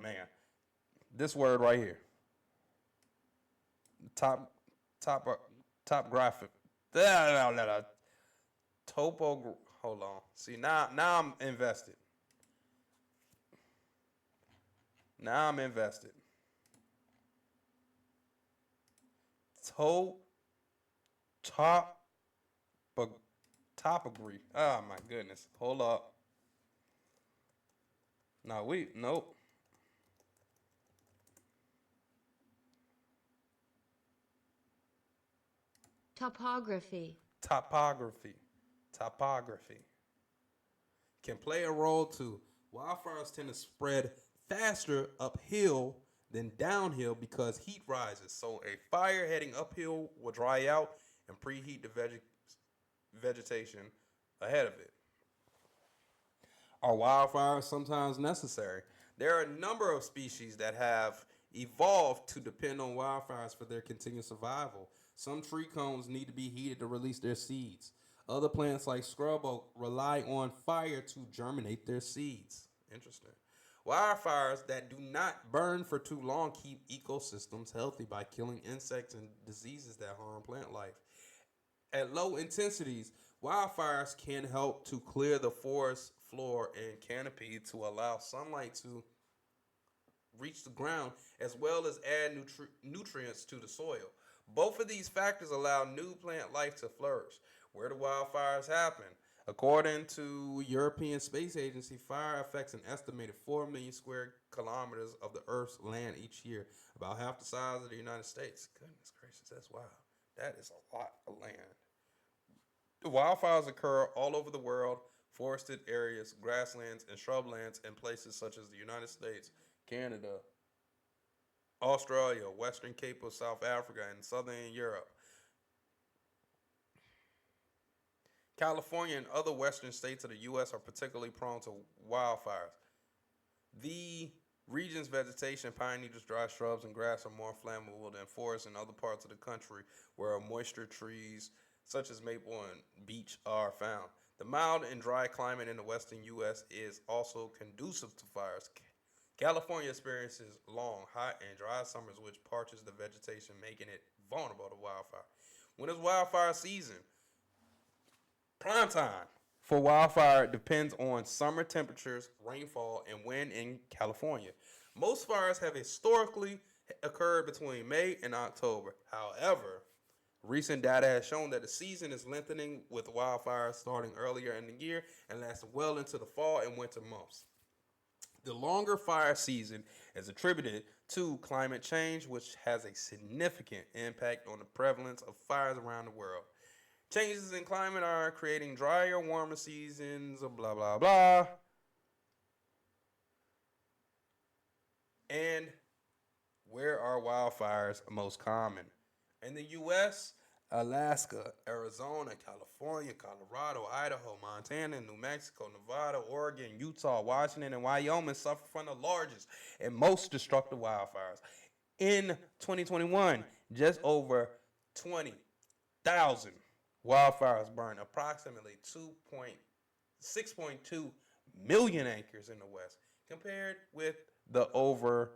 man, this word right here. Top top graphic. No. Hold on. See now I'm invested. Now I'm invested. Topography. Oh my goodness. Hold up. Nope. Topography. Topography can play a role too. Wildfires tend to spread faster uphill than downhill because heat rises. So a fire heading uphill will dry out and preheat the vegetation ahead of it. Are wildfires sometimes necessary? There are a number of species that have evolved to depend on wildfires for their continued survival. Some tree cones need to be heated to release their seeds. Other plants like scrub oak rely on fire to germinate their seeds. Interesting. Wildfires that do not burn for too long keep ecosystems healthy by killing insects and diseases that harm plant life. At low intensities, wildfires can help to clear the forest floor and canopy to allow sunlight to reach the ground as well as add nutrients to the soil. Both of these factors allow new plant life to flourish. Where do wildfires happen? According to European Space Agency, fire affects an estimated 4 million square kilometers of the Earth's land each year, about half the size of the United States. Goodness gracious, that's wild. That is a lot of land. The wildfires occur all over the world: forested areas, grasslands, and shrublands in places such as the United States, Canada, Australia, Western Cape of South Africa, and Southern Europe. California and other western states of the U.S. are particularly prone to wildfires. The region's vegetation, pine needles, dry shrubs, and grass are more flammable than forests in other parts of the country where moisture trees such as maple and beech are found. The mild and dry climate in the western U.S. is also conducive to fires. California experiences long, hot, and dry summers, which parches the vegetation, making it vulnerable to wildfire. When is wildfire season? Prime time for wildfire depends on summer temperatures, rainfall, and wind in California. Most fires have historically occurred between May and October. However, recent data has shown that the season is lengthening, with wildfires starting earlier in the year and lasting well into the fall and winter months. The longer fire season is attributed to climate change, which has a significant impact on the prevalence of fires around the world. Changes in climate are creating drier, warmer seasons, blah, blah, blah. And where are wildfires most common? In the U.S., Alaska, Arizona, California, Colorado, Idaho, Montana, New Mexico, Nevada, Oregon, Utah, Washington, and Wyoming suffer from the largest and most destructive wildfires. In 2021, just over 20 6.2 wildfires burned approximately 6.2 million acres in the West, compared with over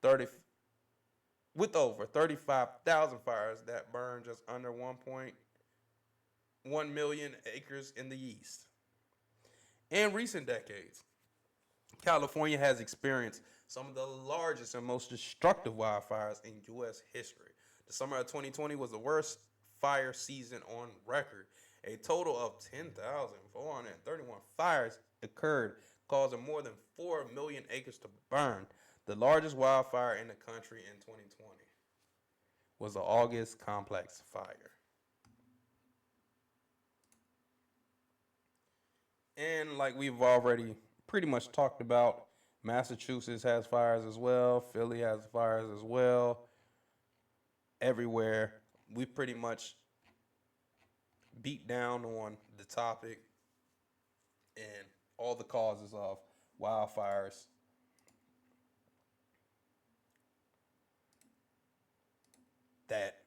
35,000 fires that burned just under 1.1 million acres in the East. In recent decades, California has experienced some of the largest and most destructive wildfires in U.S. history. The summer of 2020 was the worst fire season on record. A total of 10,431 fires occurred, causing more than 4 million acres to burn. The largest wildfire in the country in 2020 was the August Complex Fire. And like we've already pretty much talked about, Massachusetts has fires as well. Philly has fires as well. Everywhere. We pretty much beat down on the topic and all the causes of wildfires. That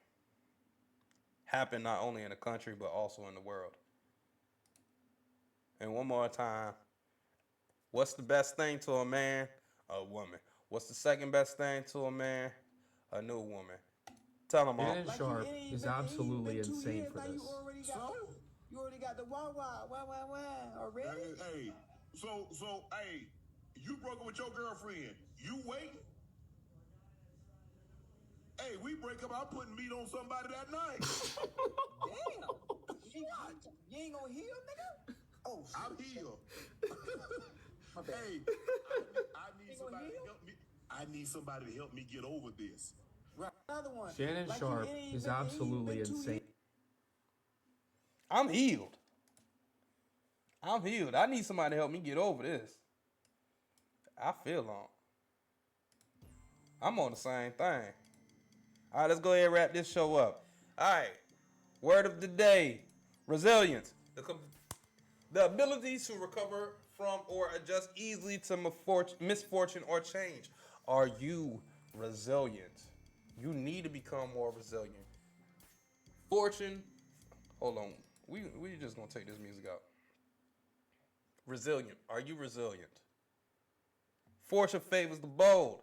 happen not only in the country but also in the world. And one more time, what's the best thing to a man? A woman. What's the second best thing to a man? A new woman. Tell them all. Shannon Sharp is absolutely insane for this. You already got the wah already. Hey, so hey, you broke up with your girlfriend. You waiting? Hey, we break up. I'm putting meat on somebody that night. Damn. You ain't gonna heal, nigga? Oh, shit. I'm healed. Hey, I need somebody to help me. I need somebody to help me get over this. Right. Another one. Shannon Sharp is absolutely insane. I'm healed. I need somebody to help me get over this. I feel on. I'm on the same thing. All right, let's go ahead and wrap this show up. All right, word of the day: resilience. The ability to recover from or adjust easily to misfortune or change. Are you resilient? You need to become more resilient. Fortune. Hold on. We just gonna take this music out. Resilient. Are you resilient? Fortune favors the bold.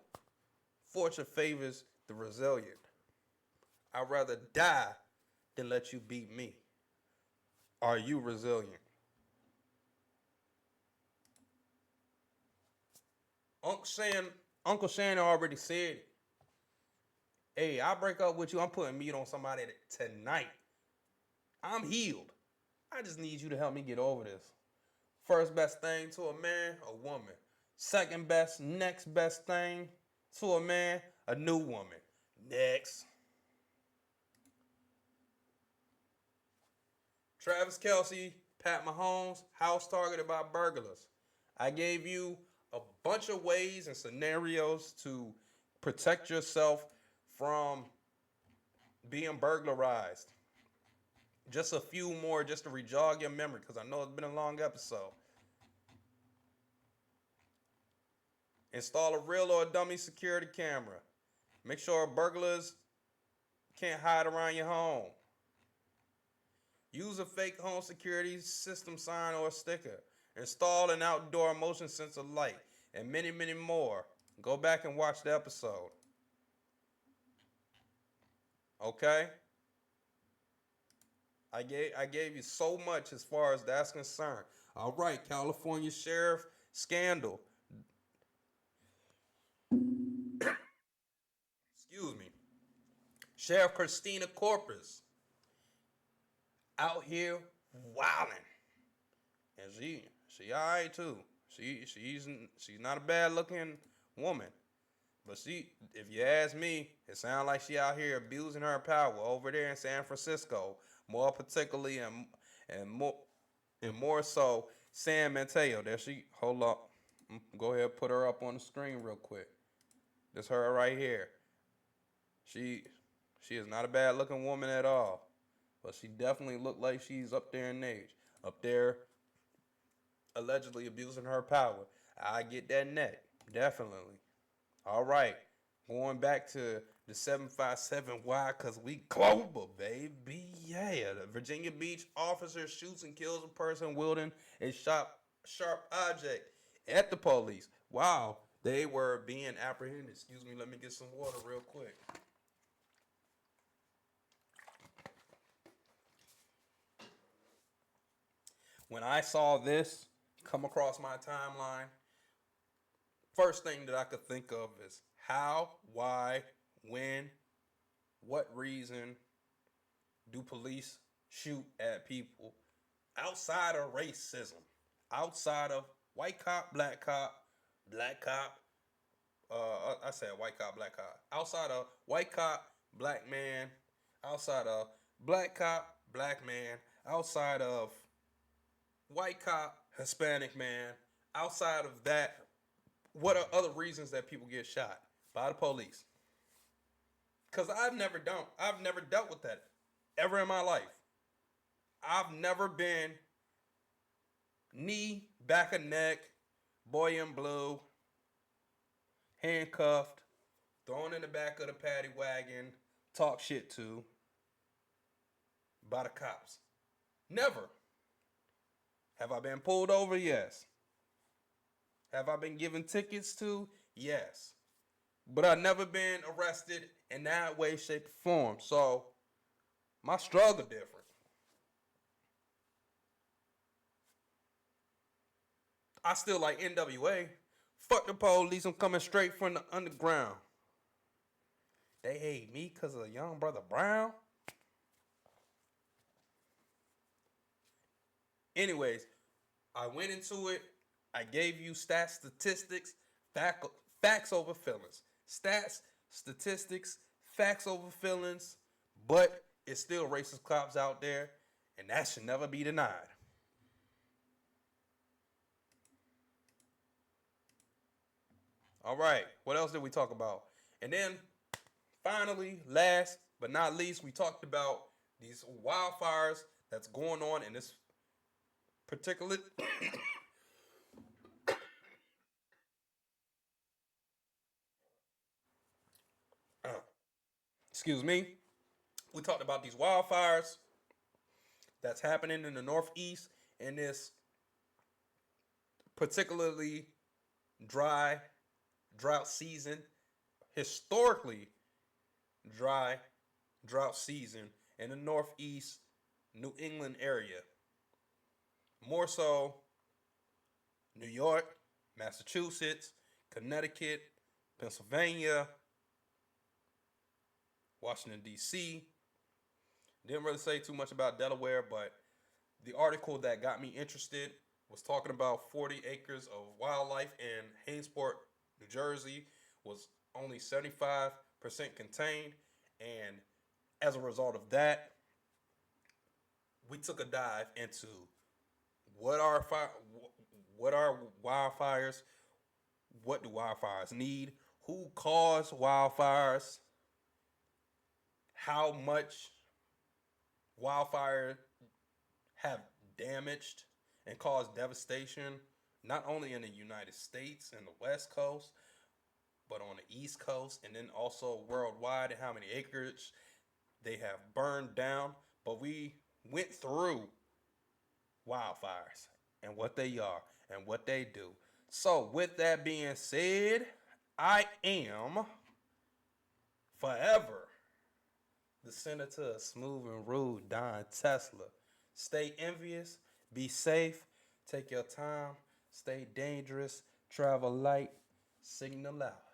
Fortune favors the resilient. I'd rather die than let you beat me. Are you resilient? Uncle Shannon already said it. Hey, I break up with you. I'm putting meat on somebody tonight. I'm healed. I just need you to help me get over this. First best thing to a man, a woman. Second best, next best thing to a man, a new woman. Next. Travis Kelce, Pat Mahomes, house targeted by burglars. I gave you a bunch of ways and scenarios to protect yourself from being burglarized. Just a few more just to re-jog your memory, because I know it's been a long episode. Install a real or a dummy security camera. Make sure burglars can't hide around your home. Use a fake home security system sign or sticker. Install an outdoor motion sensor light, and many, many more. Go back and watch the episode. Okay? I gave you so much as far as that's concerned. All right, California Sheriff scandal. Excuse me. Sheriff Christina Corpus out here wilding. And she all right too. She's not a bad looking woman. But if you ask me, it sounds like she out here abusing her power over there in San Francisco. More particularly and more so San Mateo. There she, hold up. Go ahead, put her up on the screen real quick. This her right here. She is not a bad looking woman at all. But she definitely looked like she's up there in age. Up there allegedly abusing her power. I get that neck. Definitely. All right. Going back to the 757Y, because we global, baby. Yeah. The Virginia Beach officer shoots and kills a person wielding a sharp object at the police. Wow. They were being apprehended. Excuse me, let me get some water real quick. When I saw this come across my timeline, first thing that I could think of is how, why, when, what reason do police shoot at people outside of racism, outside of white cop, black cop, I said white cop, black cop, outside of white cop, black man, outside of black cop, black man, outside of white cop, Hispanic man, outside of that, what are other reasons that people get shot by the police? Because I've never dealt with that ever in my life. I've never been knee, back of neck, boy in blue, handcuffed, thrown in the back of the paddy wagon, talk shit to by the cops. Never. Have I been pulled over? Yes. Have I been given tickets to? Yes. But I've never been arrested in that way, shape, or form. So, my struggle different. I still like NWA. Fuck the police, I'm coming straight from the underground. They hate me because of Young Brother Brown. Anyways, I went into it. I gave you stats, statistics, facts over feelings. Stats, statistics, facts over feelings. But it's still racist cops out there, and that should never be denied. All right, what else did we talk about? And then, finally, last but not least, we talked about these wildfires that's going on in this particular excuse me. We talked about these wildfires that's happening in the Northeast in this particularly drought season, historically drought season in the Northeast New England area. More so New York, Massachusetts, Connecticut, Pennsylvania, Washington, D.C. Didn't really say too much about Delaware, but the article that got me interested was talking about 40 acres of wildlife in Hainesport, New Jersey, was only 75% contained. And as a result of that, we took a dive into what are wildfires, what do wildfires need, who caused wildfires, how much wildfire have damaged and caused devastation, not only in the United States and the West Coast, but on the East Coast, and then also worldwide, and how many acres they have burned down. But we went through wildfires and what they are and what they do. So with that being said, I am forever the senator of smooth and rude, Don Tesla. Stay envious, be safe, take your time, stay dangerous, travel light, signal out.